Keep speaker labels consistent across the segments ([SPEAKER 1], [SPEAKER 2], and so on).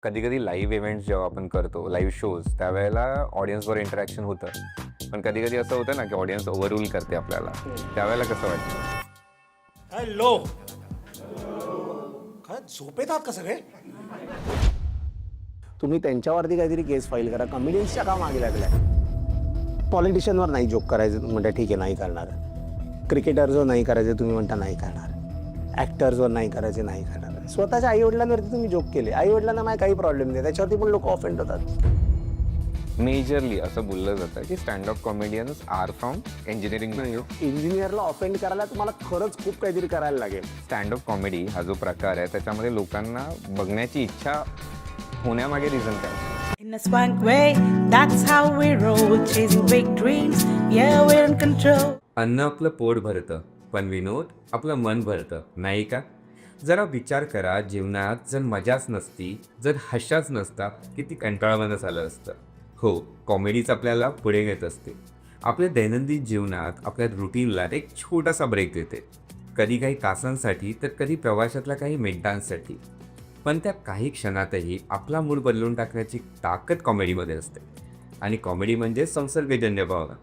[SPEAKER 1] कधी कधी live events जेव्हा आपण करतो, लाईव्ह शोज, त्यावेळेला ऑडियन्सवर इंटरॅक्शन होतं. पण कधी कधी असं होतं ना की ऑडियन्स ओव्हररूल करते आपल्याला. त्यावेळेला कसं वाटतं?
[SPEAKER 2] हॅलो. काय झोपेत आहात का सगळे?
[SPEAKER 3] तुम्ही त्यांच्यावरती काहीतरी केस फाईल करा. कॉमेडियन्सच्या का मागे लागलाय? पॉलिटिशियनवर नाही जोक करायचं म्हणता, ठीक आहे नाही करणार. क्रिकेटर्सवर नाही करायचे तुम्ही म्हणता नाही करणार. ॲक्टर्सवर नाही करायचे नाही करणार. स्वतःच्या आईवडिलांवरती तुम्ही जोक केले, आईवडिलांना माझ्या काही प्रॉब्लेम नाही, त्याच्यावरती पण लोक ऑफेंड होतात.
[SPEAKER 1] मेजरली असं बोललं जातं की standup comedians are from engineering.
[SPEAKER 3] इंजिनियरला ऑफेंड करायला तुम्हाला खरंच खूप काहीतरी करायला लागेल.
[SPEAKER 1] स्टँडअप कॉमेडी हा जो प्रकार आहे त्याच्यामध्ये लोकांना बघण्याची इच्छा होण्यामागे रिझन काय?
[SPEAKER 4] In a swank way, that's how we roll, chasing big dreams, yeah, we're in control.
[SPEAKER 5] अन्न आपलं पोट भरतं, पण विनोद आपलं मन भरतं, नाही का? जरा विचार करा, जीवनात जर मजाच नसती, जर हशाच नसता, किती कंटाळवाणं झालं असतं. हो, कॉमेडीच आपल्याला पुढे नेत असते. आपल्या दैनंदिन जीवनात आपल्या रुटीनला एक छोटासा ब्रेक देते. कधी काही तासांसाठी, तर कधी प्रवासातल्या काही मिनिटांसाठी. पण त्या काही क्षणातही आपला मूड बदलून टाकण्याची ताकद कॉमेडीमध्ये असते. आणि कॉमेडी म्हणजे संसर्गजन्य भावना.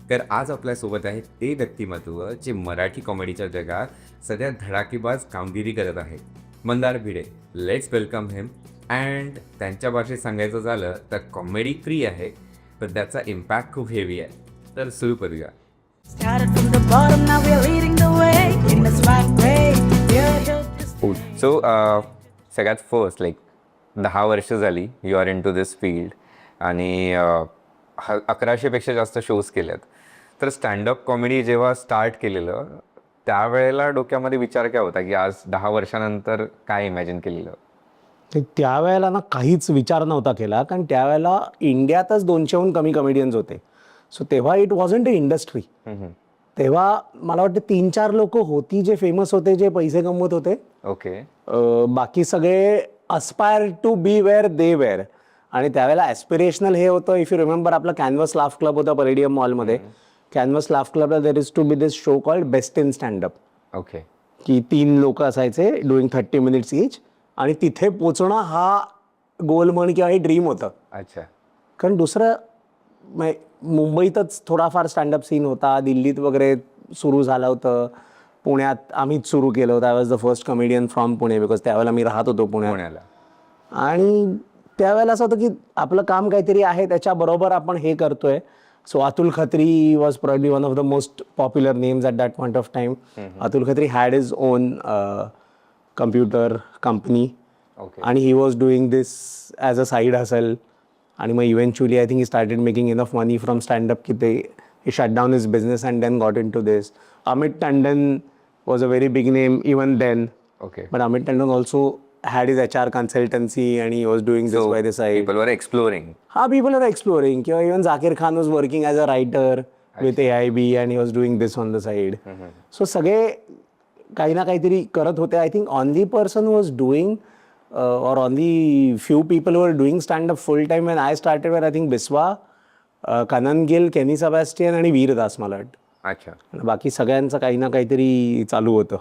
[SPEAKER 5] तर आज आपल्यासोबत आहे ते व्यक्तिमत्व जे मराठी कॉमेडीच्या जगात सध्या धडाकेबाज कामगिरी करत आहे. Mandar Bhide. Let's welcome him. And त्यांच्या भाषेत सांगायचं झालं तर कॉमेडी फ्री आहे, पण त्याचा इम्पॅक्ट खूप हेवी आहे. तर सुरू करूया.
[SPEAKER 4] Started from the bottom, now we're leading the way. In a swank way, we're here to stay.
[SPEAKER 1] So सगळ्यात फर्स्ट 10 वर्ष झाली you are into this field आणि 1100पेक्षा जास्त शोज केल्यात. तर स्टँडअप कॉमेडी जेव्हा स्टार्ट केलेलं त्यावेळेला डोक्यामध्ये विचार काय होता की आज 10 वर्षानंतर काय इमॅजिन केलेलं?
[SPEAKER 3] त्यावेळेला ना काहीच विचार नव्हता केला, कारण त्यावेळेला इंडियातच 200हून कमी कॉमेडियन्स होते. सो तेव्हा इट वॉजंट अ इंडस्ट्री. तेव्हा मला वाटतं 3-4 लोक होती जे फेमस होते, जे पैसे कमवत होते.
[SPEAKER 1] ओके.
[SPEAKER 3] बाकी सगळे aspire to be where they were. आणि त्यावेळेला ॲस्पिरेशनल हे होतं, इफ यू रिमेंबर, आपला कॅनव्हस लाफ क्लब होता परेडियम मॉलमध्ये. कॅनव्हस लाफ क्लबला there is to be this show called best in standup,
[SPEAKER 1] okay.
[SPEAKER 3] की 3 लोक असायचे डुईंग 30 मिनिट्स ईच. आणि तिथे पोचणं हा गोल म्हण किंवा हे ड्रीम होतं.
[SPEAKER 1] अच्छा.
[SPEAKER 3] कारण दुसरं मुंबईतच थोडाफार स्टँडअप सीन होता, दिल्लीत वगैरे सुरू झालं होतं, पुण्यात आम्हीच सुरू केलं होतं. I was the first comedian from Pune, because त्यावेळेला मी राहत होतो पुण्याला. आणि त्यावेळेला असं होतं की आपलं काम काहीतरी आहे, त्याच्याबरोबर आपण हे करतोय. So Atul Khatri was probably one of the most popular names at that point of time. Atul Khatri had his own computer company आणि he was doing this as a side hustle. आणि मग eventually I think he started making enough money from standup की ते he shut down his business and then got into this. Amit Tandon was a very big name even then.
[SPEAKER 1] Okay.
[SPEAKER 3] But Amit Tandon also had his HR consultancy and he was doing this by the side.
[SPEAKER 1] People were exploring.
[SPEAKER 3] People are exploring. Even Zakir Khan was working as a writer with AIB and he was doing this on the side. So सगळे काही ना काहीतरी करत होते. I think only person who was doing or only few people who were doing stand-up full time when I started were I think Biswa, Kanan Gill, Kenny Sebastian आणि वीरदास मला वाटतं.
[SPEAKER 1] अच्छा.
[SPEAKER 3] बाकी सगळ्यांचं काही ना काहीतरी चालू होतं.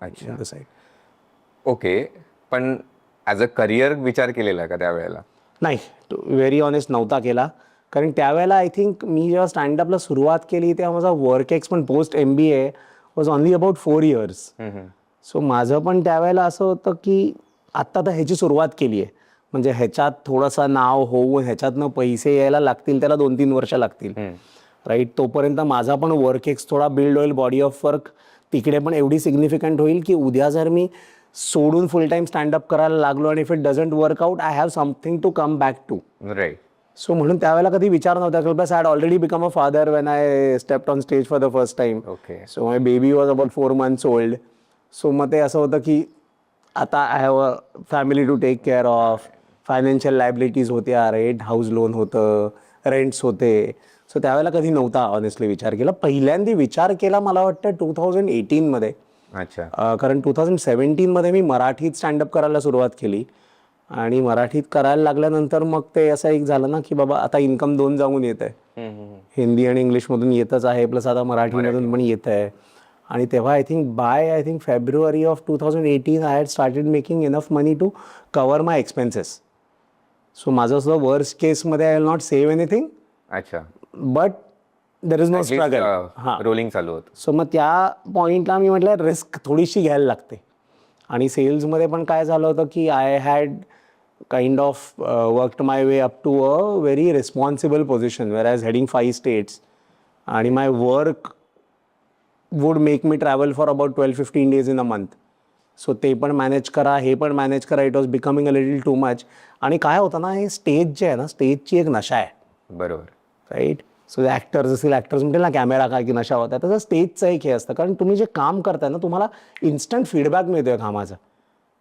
[SPEAKER 1] अच्छा. ओके. पण ॲज अ करिअर विचार केलेला का त्यावेळेला?
[SPEAKER 3] नाही, व्हेरी ऑनेस्ट नव्हता केला. कारण त्यावेळेला आय थिंक मी जेव्हा स्टँडअपला सुरुवात केली तेव्हा माझा work experience post MBA was only about 4 years. So माझं पण त्यावेळेला असं होतं की आत्ता तर ह्याची सुरुवात केली आहे, म्हणजे ह्याच्यात थोडंसं नाव होऊन ह्याच्यातनं पैसे यायला लागतील, त्याला 2-3 वर्ष लागतील, राईट. तोपर्यंत माझा पण वर्क एक्स थोडा बिल्ड होईल, बॉडी ऑफ वर्क तिकडे पण एवढी सिग्निफिकंट होईल की उद्या जर मी सोडून फुल टाईम स्टँडअप करायला लागलो आणि if it doesn't work out, I have something to come back to.
[SPEAKER 1] Right.
[SPEAKER 3] So म्हणून त्यावेळेला कधी विचार नव्हता. Plus I had already become a father when I stepped on stage for the first time.
[SPEAKER 1] Okay.
[SPEAKER 3] So my baby was about 4 months old. So मग ते असं होतं की आता I have a family to take care of. Financial liabilities होत्या, right. House loan होतं, rents होते. So त्यावेळेला कधी नव्हता ऑनेस्टली विचार केला. पहिल्यांदा विचार केला मला वाटतं 2018 मध्ये.
[SPEAKER 1] अच्छा.
[SPEAKER 3] कारण 2017 मध्ये मी मराठीत स्टँडअप करायला सुरुवात केली आणि मराठीत करायला लागल्यानंतर मग ते असं एक झालं ना की बाबा आता इन्कम 2 जाऊन येत आहे. हिंदी आणि इंग्लिशमधून येतच आहे, प्लस आता मराठीमधून पण येत आहे. आणि तेव्हा I think February of 2018 I had started making enough money to cover my expenses. So माझं असं वर्स्ट केसमध्ये I will not save anything,
[SPEAKER 1] अच्छा,
[SPEAKER 3] but there is no struggle. हां,
[SPEAKER 1] रोलिंग चालू होतं.
[SPEAKER 3] सो मग त्या पॉईंटला मी म्हटलं रिस्क थोडीशी घ्यायला लागते. आणि सेल्समध्ये पण काय झालं होतं की I had kind of worked my way up to a very responsible position where I is heading 5 states, आणि my work would make me travel for about 12-15 days in a month. So ते पण manage करा, हे पण manage करा. It was becoming a little too much. आणि काय होतं ना, हे स्टेज जे आहे ना, स्टेजची एक नशा आहे,
[SPEAKER 1] बरोबर.
[SPEAKER 3] राईट. सो ॲक्टर्स असेल, ॲक्टर्स म्हणतील ना कॅमेरा काय की नशा होता, तसं स्टेजचं एक हे असतं. कारण तुम्ही जे काम करताय ना, तुम्हाला इन्स्टंट फीडबॅक मिळतोय कामाचा,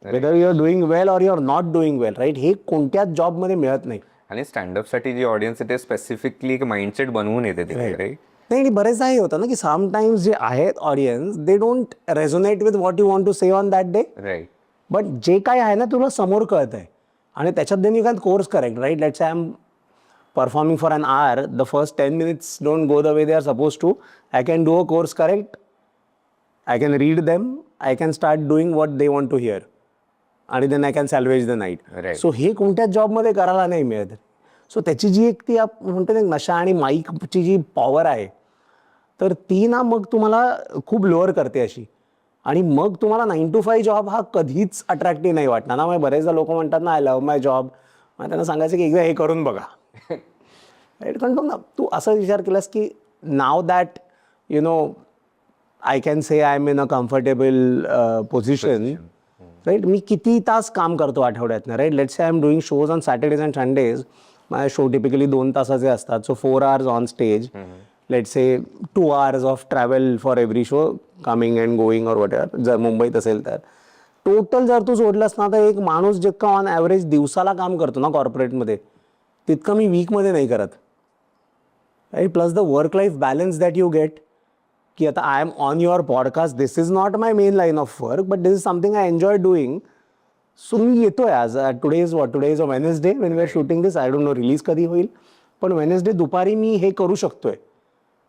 [SPEAKER 3] whether you are doing well or you are not doing well, right. हे कोणत्याच जॉबमध्ये मिळत नाही.
[SPEAKER 1] आणि स्टँडअपसाठी जी ऑडियन्स आहे ते स्पेसिफिकली एक माइंडसेट बनवून येते तिकडे, राईट.
[SPEAKER 3] नाही, आणि बरेचदा हे होतं ना की समटाईम्स जे आहेत audience, they don't resonate with what you want to say on that day,
[SPEAKER 1] right.
[SPEAKER 3] But जे काय आहे ना तुला समोर कळत आहे, आणि त्याच्यात then you can course correct, right. Let's I am performing for an hour, the first 10 minutes don't go the way they are supposed to. I can do a course correct, I can read them, I can start doing what they want to hear, आणि then I can salvage the night.
[SPEAKER 1] Right.
[SPEAKER 3] So हे कोणत्याच जॉबमध्ये करायला नाही मिळत. So त्याची जी एक ती म्हणते ना नशा आणि माईकची जी पॉवर आहे, तर ती ना मग तुम्हाला खूप लोअर करते अशी. आणि मग तुम्हाला 9 to 5 जॉब हा कधीच अट्रॅक्टिव्ह नाही वाटणार ना. मग बरेचदा लोक म्हणतात ना आय लव्ह माय जॉब, मग त्यांना सांगायचं की एकदा हे करून बघा, राईट. कारण ना तू असा विचार केलास की now that you know I can say I am in a comfortable position, right. मी किती तास काम करतो आठवड्यातनं, right. Let's say I am doing shows on Saturdays and Sundays. माझे शो टिपिकली 2 तासाचे असतात. So 4 hours on stage, let's say 2 hours of travel for every show, coming and going or whatever, जर मुंबईत असेल तर. Total जर तू जोडलास ना तर एक माणूस जितका ऑन ॲव्हरेज दिवसाला काम करतो ना कॉर्पोरेटमध्ये, तितकं मी वीकमध्ये नाही करत, right. Plus the work life balance that you get, की आता I am on your podcast, this is not my main line of work, but this is something I enjoy doing. So मी येतोय आज, today is a Wednesday when we are shooting this, I don't know release कधी होईल, पण Wednesday दुपारी मी हे करू शकतोय,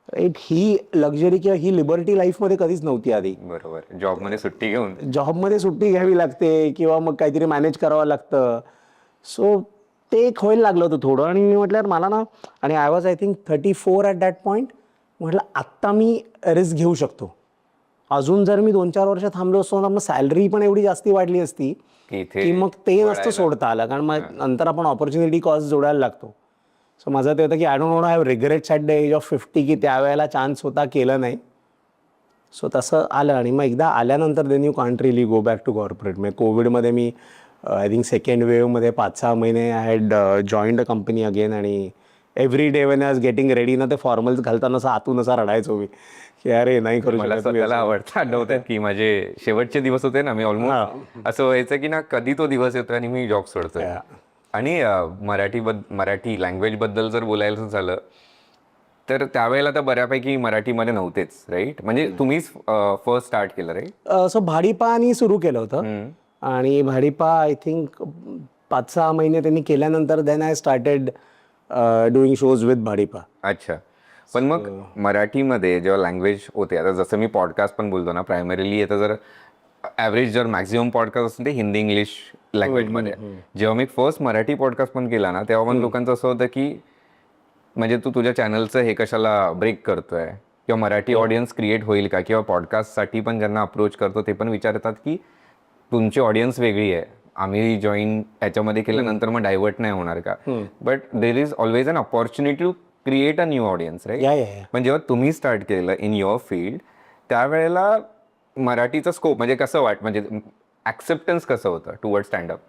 [SPEAKER 3] राईट. ही लक्झरी किंवा ही लिबर्टी लाईफमध्ये कधीच नव्हती आधी.
[SPEAKER 1] बरोबर. जॉबमध्ये सुट्टी घेऊन
[SPEAKER 3] जॉबमध्ये सुट्टी घ्यावी लागते किंवा मग काहीतरी मॅनेज करावं लागतं. सो ते एक व्हायला लागलं होतं थोडं. आणि मी म्हटलं मला ना, आणि I was I think 34 at that point. म्हटलं आत्ता मी रिस्क घेऊ शकतो. अजून जर मी 2-4 वर्ष थांबलो असतो ना, मग सॅलरी पण एवढी जास्ती वाढली असती की मग ते नसतं सोडता आलं. कारण मग नंतर आपण ऑपॉर्च्युनिटी कॉस्ट जोडायला लागतो. सो माझं ते होतं की I don't want have regrets at the age of 50, की त्यावेळेला चान्स होता, केलं नाही. सो तसं आलं. आणि मग एकदा आल्यानंतर then you can't really go back to corporate. मग कोविडमध्ये मी आय थिंक सेकंड वेव्हमध्ये 5-6 महिने I had joined a company again. आणि every day when I was getting ready ना, ते फॉर्मल्स घालताना असं आतून असा रडायचो मी की अरे नाही करू
[SPEAKER 1] मला
[SPEAKER 3] शकत मी
[SPEAKER 1] स्वतःला
[SPEAKER 3] असं.
[SPEAKER 1] आवडतं आठवतात की माझे शेवटचे दिवस होते ना, मी ऑलमोस्ट असं व्हायचं की ना कधी तो दिवस येतोय आणि मी जॉब सोडतोय. आणि मराठी लँग्वेजबद्दल जर बोलायचं झालं तर त्यावेळेला तर बऱ्यापैकी मराठीमध्ये नव्हतेच, राईट. म्हणजे तुम्हीच फर्स्ट स्टार्ट केलं, राईट.
[SPEAKER 3] सो भाडीपानी सुरू केलं होतं. आणि भाडीपा आय थिंक 5-6 महिने त्यांनी केल्यानंतर then I started doing shows with Bhadipa.
[SPEAKER 1] अच्छा. पण मग मराठीमध्ये जेव्हा लँग्वेज होते, आता जसं मी पॉडकास्ट पण बोलतो ना, प्रायमरीली येतं जर ॲव्हरेज जर मॅक्झिमम पॉडकास्ट असतं ते हिंदी इंग्लिश लँग्वेजमध्ये. जेव्हा मी फर्स्ट मराठी पॉडकास्ट पण केला ना, तेव्हा पण लोकांचं असं होतं की म्हणजे तू तुझ्या चॅनलचं हे कशाला ब्रेक करतोय, किंवा मराठी ऑडियन्स क्रिएट होईल का, किंवा पॉडकास्टसाठी पण ज्यांना अप्रोच करतो ते पण विचारतात की तुमची ऑडियन्स वेगळी आहे, आम्ही जॉईन याच्यामध्ये केल्यानंतर मग डायव्हर्ट नाही होणार का. But there is always an opportunity to create a new audience, right. पण जेव्हा तुम्ही स्टार्ट केलं इन युअर फील्ड, त्यावेळेला मराठीचं स्कोप म्हणजे कसं म्हणजे ॲक्सेप्टन्स कसं होतं टुवर्ड स्टँडअप?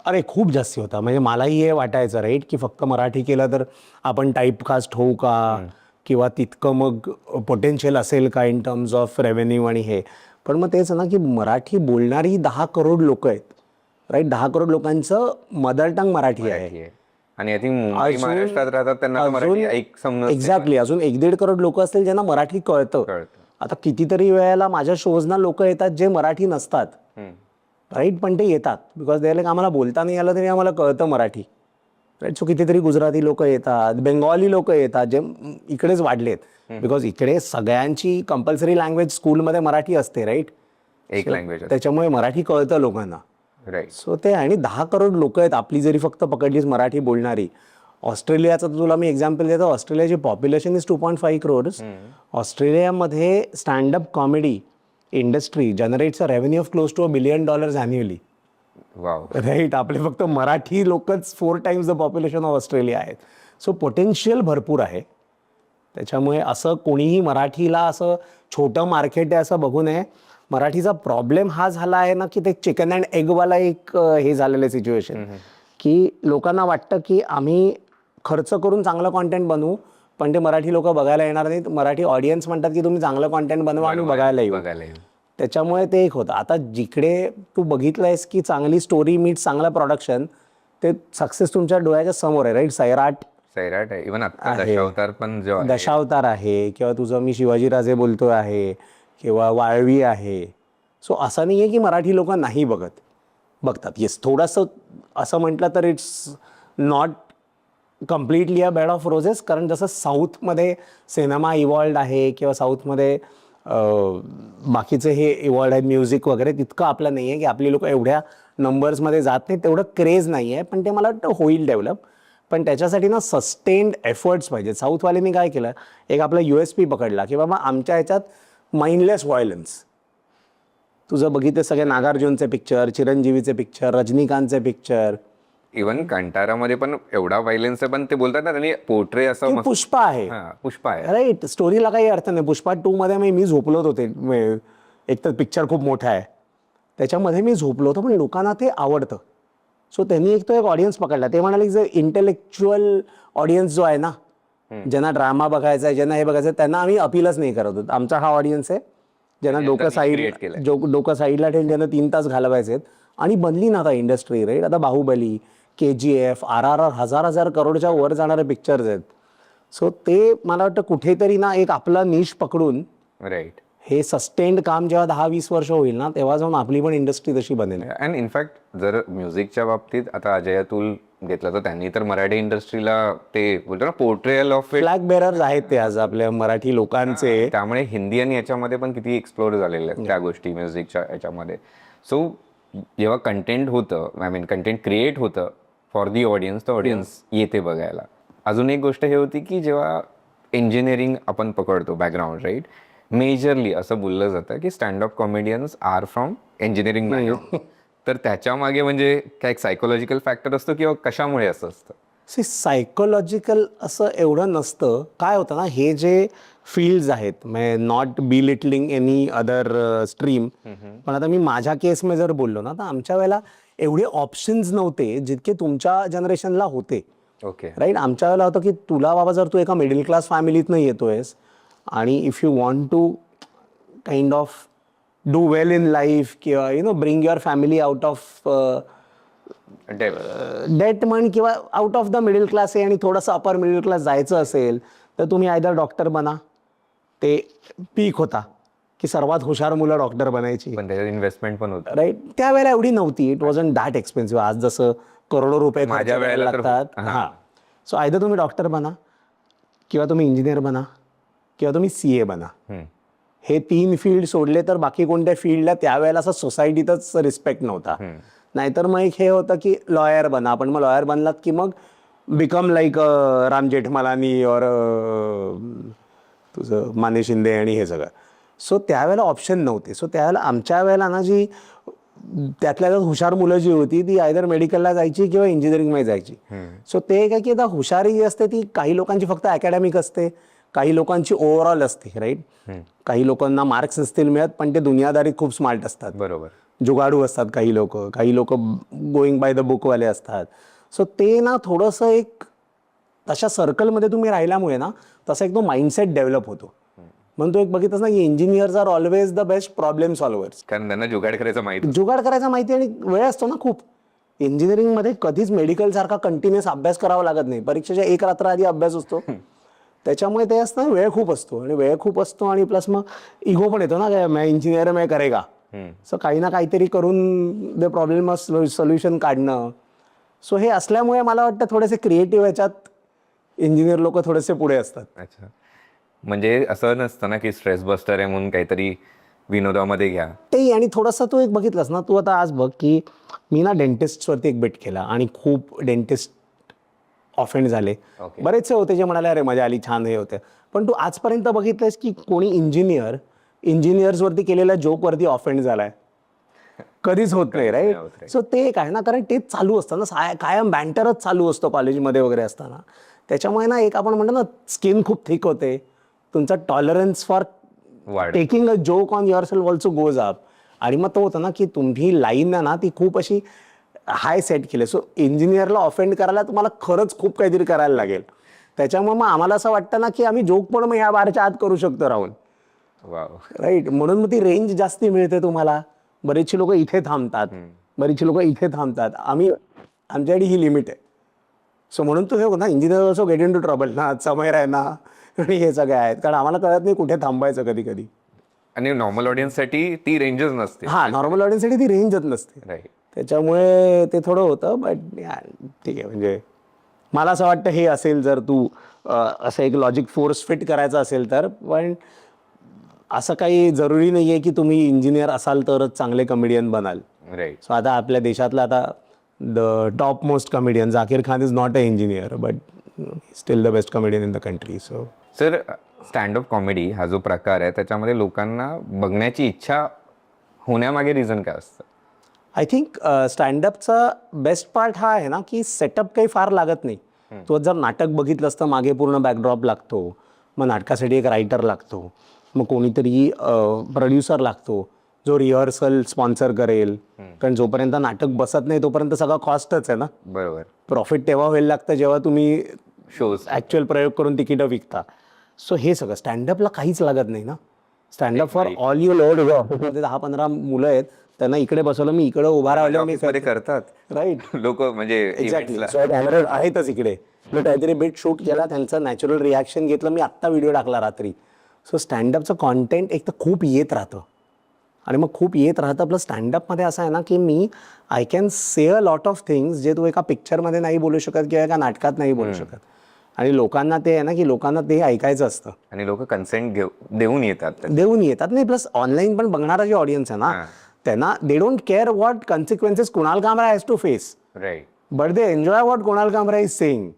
[SPEAKER 3] अरे खूप जास्ती होता. म्हणजे मलाही हे वाटायचं, राईट, की फक्त मराठी केलं तर आपण टाईपकास्ट होऊ का, किंवा तितकं मग पोटेन्शियल असेल का इन टर्म्स ऑफ रेव्हेन्यू आणि हे. पण मग तेच ना की मराठी बोलणारी 10 करोड लोक आहेत, राईट. 10 करोड लोकांचं मदर टंग मराठी आहे.
[SPEAKER 1] आणि आय थिंक मुंबई महाराष्ट्रात राहतात त्यांना मराठी
[SPEAKER 3] एक्झॅक्टली. अजून 1-1.5 करोड लोक असतील ज्यांना मराठी कळतं. आता कितीतरी वेळेला माझ्या शोजना लोक येतात जे मराठी नसतात, राईट, पण ते येतात बिकॉज दे लाईक आम्हाला बोलता नाही आलं तरी आम्हाला कळतं मराठी, राईट. सो कितीतरी गुजराती लोक येतात, बेंगॉली लोक येतात जे इकडेच वाढलेत, बिकॉज इकडे सगळ्यांची कंपल्सरी लँग्वेज स्कूलमध्ये मराठी असते, राईट.
[SPEAKER 1] एक लँग्वेज,
[SPEAKER 3] त्याच्यामुळे मराठी कळतं लोकांना.
[SPEAKER 1] राईट.
[SPEAKER 3] सो ते आणि 10 करोड लोक आहेत आपली जरी फक्त पकडलीच मराठी बोलणारी. ऑस्ट्रेलियाचं तुला मी एक्झाम्पल देतो. ऑस्ट्रेलियाची पॉप्युलेशन इज 2.5 crores. ऑस्ट्रेलियामध्ये standup comedy industry generates a revenue of close to $1 billion annually.
[SPEAKER 1] Wow.
[SPEAKER 3] Right. आपले फक्त मराठी लोकच 4 times the population of Australia आहेत. सो पोटेन्शियल भरपूर आहे. त्याच्यामुळे असं कोणीही मराठीला असं छोटं मार्केट आहे असं बघू नये. मराठीचा प्रॉब्लेम हा झाला आहे ना की ते चिकन अँड एगवाला एक हे झालेलं आहे सिच्युएशन, की लोकांना वाटतं की आम्ही खर्च करून चांगलं कॉन्टेंट बनवू पण ते मराठी लोक बघायला येणार नाहीत. मराठी ऑडियन्स म्हणतात की तुम्ही चांगलं कॉन्टेंट बनवा आणि बघायला येऊ. त्याच्यामुळे ते एक होतं. आता जिकडे तू बघितलंयस की चांगली स्टोरी मीट चांगलं प्रोडक्शन ते सक्सेस तुमच्या डोळ्याच्या समोर आहे. राईट. सैराट
[SPEAKER 1] आहे. इव्हन आता दशावतार पण जो आहे.
[SPEAKER 3] दशावतार आहे किंवा तुझं मी शिवाजीराजे बोलतोय आहे किंवा वाळवी आहे. सो असं नाही आहे की मराठी लोक नाही बघतात. येस, थोडंसं असं म्हटलं तर it's not completely a bed of roses. कारण जसं साऊथमध्ये सिनेमा इव्हॉल्ड आहे किंवा साऊथमध्ये बाकीचे हे इव्हॉल्ड आहेत म्युझिक वगैरे, तितकं आपलं नाही आहे की आपली लोक एवढ्या नंबर्समध्ये जात नाही. तेवढं क्रेज नाही आहे. पण ते मला वाटतं होईल डेव्हलप. पण त्याच्यासाठी ना सस्टेन्ड एफर्ट्स पाहिजेत. साऊथवाल्यांनी काय केलं, एक आपला USP पकडला की बाबा आमच्या ह्याच्यात माइंडलेस व्हायलन्स. तुझं बघितलं सगळे नागार्जुनचे पिक्चर, चिरंजीवीचे पिक्चर, रजनीकांतचे पिक्चर,
[SPEAKER 1] इव्हन कंटारामध्ये पण एवढा व्हायलन्स आहे पण ते बोलतात ना त्यांनी पोर्ट्रे असं मस्त-
[SPEAKER 3] पुष्पा आहे.
[SPEAKER 1] हा, पुष्पा आहे.
[SPEAKER 3] राईट. स्टोरीला काही अर्थ नाही. पुष्पा 2 मध्ये मी झोपलोच होते. एक तर पिक्चर खूप मोठा आहे त्याच्यामध्ये मी झोपलो होतो पण लोकांना ते आवडतं. सो त्यांनी एक ऑडियन्स पकडला. ते म्हणाले की जर इंटेलेक्च्युअल ऑडियन्स जो आहे ना, ज्यांना ड्रामा बघायचा आहे, ज्यांना हे बघायचं आहे, त्यांना आम्ही अपीलच नाही करत होतो. आमचा हा ऑडियन्स आहे ज्यांना डोकं साईडला ठेवून ज्यांना 3 तास घालवायचे आहेत. आणि बनली ना आता इंडस्ट्री. राईट. आता बाहुबली, KGF, RRR हजार करोडच्या वर जाणारे पिक्चर्स आहेत. सो ते मला वाटतं कुठेतरी ना एक आपला निश पकडून
[SPEAKER 1] राईट.
[SPEAKER 3] हे सस्टेन्ड काम जेव्हा 10-20 वर्ष होईल ना तेव्हा जाऊन आपली पण इंडस्ट्री तशी बनेल.
[SPEAKER 1] अँड इनफॅक्ट जर म्युझिकच्या बाबतीत आता अजय अतुल घेतलं तर त्यांनी तर मराठी इंडस्ट्रीला ते बोलतो ना portrayal of it,
[SPEAKER 3] flag bearers आहेत ते आज आपल्या मराठी लोकांचे.
[SPEAKER 1] त्यामुळे हिंदी आणि याच्यामध्ये पण किती एक्सप्लोर झालेल्या आहेत त्या गोष्टी म्युझिकच्या याच्यामध्ये. सो जेव्हा कंटेंट होतं, आय मीन कंटेंट क्रिएट होतं फॉर दी ऑडियन्स, तर ऑडियन्स येते बघायला. अजून एक गोष्ट हे होती की जेव्हा इंजिनिअरिंग आपण पकडतो बॅकग्राऊंड, राईट, मेजरली असं बोललं जातं की standup comedians are from engineering background. तर त्याच्यामागे म्हणजे काय एक सायकोलॉजिकल फॅक्टर असतो किंवा कशामुळे असं असतं?
[SPEAKER 3] सायकोलॉजिकल असं एवढं नसतं. काय होतं ना, हे जे फील्ड्स आहेत, म्हणजे not belittling any other stream, पण आता मी माझ्या केसमध्ये जर बोललो ना तर आमच्या वेळेला एवढे ऑप्शन्स नव्हते जितके तुमच्या जनरेशनला होते.
[SPEAKER 1] ओके.
[SPEAKER 3] राईट. आमच्या वेळेला होतं की तुला बाबा जर तू एका मिडल क्लास फॅमिलीतनं येतोयस आणि if you want to kind of do well in life किंवा bring your family out of date म्हण किंवा out of the middle class आहे आणि थोडंसं अपर मिडल क्लास जायचं असेल तर तुम्ही आयदर डॉक्टर बना. ते पीक होता की सर्वात हुशार मुलं डॉक्टर बनायची.
[SPEAKER 1] पण त्याच्यात इन्व्हेस्टमेंट पण होतं.
[SPEAKER 3] राईट. त्यावेळेला एवढी नव्हती. It wasn't that expensive. आज जसं करोडो रुपये
[SPEAKER 1] माझ्या
[SPEAKER 3] खर्च
[SPEAKER 1] वेळेला
[SPEAKER 3] करायला
[SPEAKER 1] तर-
[SPEAKER 3] लागतात. हां. सो आयदर तुम्ही डॉक्टर बना किंवा तुम्ही इंजिनियर बना किंवा तुम्ही CA बना. हे 3 फील्ड सोडले तर बाकी कोणत्या फील्डला त्यावेळेला असं सोसायटीतच रिस्पेक्ट नव्हता. नाहीतर मग एक हे होतं की लॉयर बना. पण मग लॉयर बनलात की मग बिकम लाईक राम जेठमलानी और तुझं माने शिंदे आणि हे सगळं. सो त्यावेळेला ऑप्शन नव्हते. सो त्यावेळेला आमच्या वेळेला ना जी त्यातल्या हुशार मुलं जी होती ती आयदर मेडिकलला जायची किंवा इंजिनिअरिंगमध्ये जायची. सो ते काय की आता हुशारी जी असते ती काही लोकांची फक्त अकॅडमिक असते, काही लोकांची ओव्हरऑल असते. राईट. काही लोकांना मार्क्स नसतील मिळत पण ते दुनियादारीत खूप स्मार्ट असतात.
[SPEAKER 1] बरोबर.
[SPEAKER 3] जुगाडू असतात काही लोक गोईंग बाय द बुकवाले असतात. सो ते ना थोडंसं एक तशा सर्कलमध्ये तुम्ही राहिल्यामुळे ना तसा एक तो माइंडसेट डेव्हलप होतो. म्हणून तो एक बघितलंस ना की engineers are always the best problem solvers.
[SPEAKER 1] कारण त्यांना जुगाड करायचं माहिती.
[SPEAKER 3] जुगाड करायचा माहिती आणि वेळ असतो ना खूप. इंजिनिअरिंगमध्ये कधीच मेडिकल सारखा कंटिन्युअस अभ्यास करावा लागत नाही. परीक्षेच्या 1 रात्र आधी अभ्यास असतो. त्याच्यामुळे ते असतं वेळ खूप असतो आणि प्लस मग इगो पण येतो ना, काय मैं इंजिनियर मैं करेगा. सो काही ना काहीतरी करून द प्रॉब्लेम सोल्युशन काढणं. सो हे असल्यामुळे मला वाटतं थोडेसे क्रिएटिव्ह ह्याच्यात इंजिनियर लोक थोडेसे पुढे असतात.
[SPEAKER 1] अच्छा. म्हणजे असं नसतं ना की स्ट्रेस बस्टर आहे म्हणून काहीतरी विनोदामध्ये घ्या.
[SPEAKER 3] ते आणि थोडासा तू एक बघितलास ना, तू आता आज बघ की मी ना डेंटिस्टवरती एक बेट केला आणि खूप डेंटिस्ट ऑफेंड झाले.
[SPEAKER 1] Okay.
[SPEAKER 3] बरेचसे होते जे म्हणाले अरे मजा आली, छान हे होते. पण तू आजपर्यंत बघितलंयस की कोणी इंजिनियर्सवरती केलेल्या जोकवरती ऑफेंड झालाय? कधीच होत नाही,
[SPEAKER 1] होत
[SPEAKER 3] राईट?
[SPEAKER 1] नाही.
[SPEAKER 3] सो ते एक आहे ना, कारण तेच चालू असतं ना, कायम बँटरच चालू असतो कॉलेजमध्ये वगैरे असताना. त्याच्यामुळे ना एक आपण म्हणतो ना, स्किन खूप थिक होते, तुमचा टॉलरन्स फॉर
[SPEAKER 1] वाढ.
[SPEAKER 3] Taking a joke on your self also goes up. आणि मग तो होतं ना की तुम्ही लाईन ना ती खूप अशी हाय सेट केली. सो इंजिनियरला ऑफेंड करायला तुम्हाला खरंच खूप काहीतरी करायला लागेल. त्याच्यामुळे मग आम्हाला असं वाटतं ना की आम्ही जोक पण मग ह्या बारच्या आत करू शकतो राहून,
[SPEAKER 1] वाव.
[SPEAKER 3] राईट? म्हणून मग ती रेंज जास्ती मिळते तुम्हाला. बरेचसे लोक इथे थांबतात, बरेचसे लोक इथे थांबतात. आमच्याकडे ही लिमिट आहे. सो म्हणून तू हे ना, engineer also get into trouble ना, समय राहना आणि हे सगळे आहेत, कारण आम्हाला कळत नाही कुठे थांबायचं कधी कधी.
[SPEAKER 1] आणि नॉर्मल ऑडियन्ससाठी ती रेंजच नसते.
[SPEAKER 3] हा, नॉर्मल ऑडियन्ससाठी ती रेंजच नसते.
[SPEAKER 1] राईट.
[SPEAKER 3] त्याच्यामुळे ते थोडं होतं. बट ठीक आहे, म्हणजे मला असं वाटतं हे असेल जर तू असं एक लॉजिक फोर्स फिट करायचा असेल तर. पण असं काही जरुरी नाही आहे की तुम्ही इंजिनियर असाल तरच चांगले कमेडियन बनाल.
[SPEAKER 1] राईट.
[SPEAKER 3] सो आता आपल्या देशातला आता the top most comedian Zakir Khan is not a engineer but still the best comedian in the country. So
[SPEAKER 1] sir, standup comedy हा जो प्रकार आहे त्याच्यामध्ये लोकांना बघण्याची इच्छा होण्यामागे रिझन काय असतं?
[SPEAKER 3] आय थिंक स्टँडअपचा बेस्ट पार्ट हा आहे ना की सेटअप काही फार लागत नाही. तू जर नाटक बघितलंस तर मागे पूर्ण बॅकड्रॉप लागतो, मग नाटकासाठी एक रायटर लागतो, मग कोणीतरी प्रोड्युसर लागतो जो रिहर्सल स्पॉन्सर करेल. कारण जोपर्यंत नाटक बसत नाही तोपर्यंत सगळा कॉस्टच आहे ना.
[SPEAKER 1] बरोबर.
[SPEAKER 3] प्रॉफिट तेव्हा व्हायला लागतं जेव्हा तुम्ही
[SPEAKER 1] शोज.
[SPEAKER 3] ॲक्च्युअल प्रयोग करून तिकीटं विकता. सो हे सगळं स्टँडअपला काहीच लागत नाही ना. Standup for all you lot. ऑफिसमध्ये 10-15 मुलं आहेत, त्यांना नॅचरल बसवलं, मी इकडे उभा राहिलो, मी
[SPEAKER 1] मध्ये करतात
[SPEAKER 3] राईट.
[SPEAKER 1] लोक, म्हणजे
[SPEAKER 3] एक्झॅक्टली. सो कॅमेरा आहेतच इकडे. मी काहीतरी बिट शूट केला, त्यांचं नॅचरल रिॲक्शन घेतलं, मी आत्ता व्हिडिओ टाकला रात्री. सो स्टँडअपचं कॉन्टेंट एक तर खूप येत राहतं आणि मग खूप येत राहतं. प्लस स्टँडअपमध्ये असं आहे ना की मी I can say a lot of things जे तू एका पिक्चरमध्ये नाही बोलू शकत किंवा एका नाटकात नाही बोलू शकत. आणि लोकांना ते आहे ना की लोकांना ते ऐकायचं असतं
[SPEAKER 1] आणि लोक कन्सेंट देऊन येतात.
[SPEAKER 3] नाही. प्लस ऑनलाईन पण बघणारा जे ऑडियन्स आहे ना, त्यांना they don't care what consequences Kunal Kamra has to face,
[SPEAKER 1] right.
[SPEAKER 3] But they enjoy what Kunal Kamra is saying,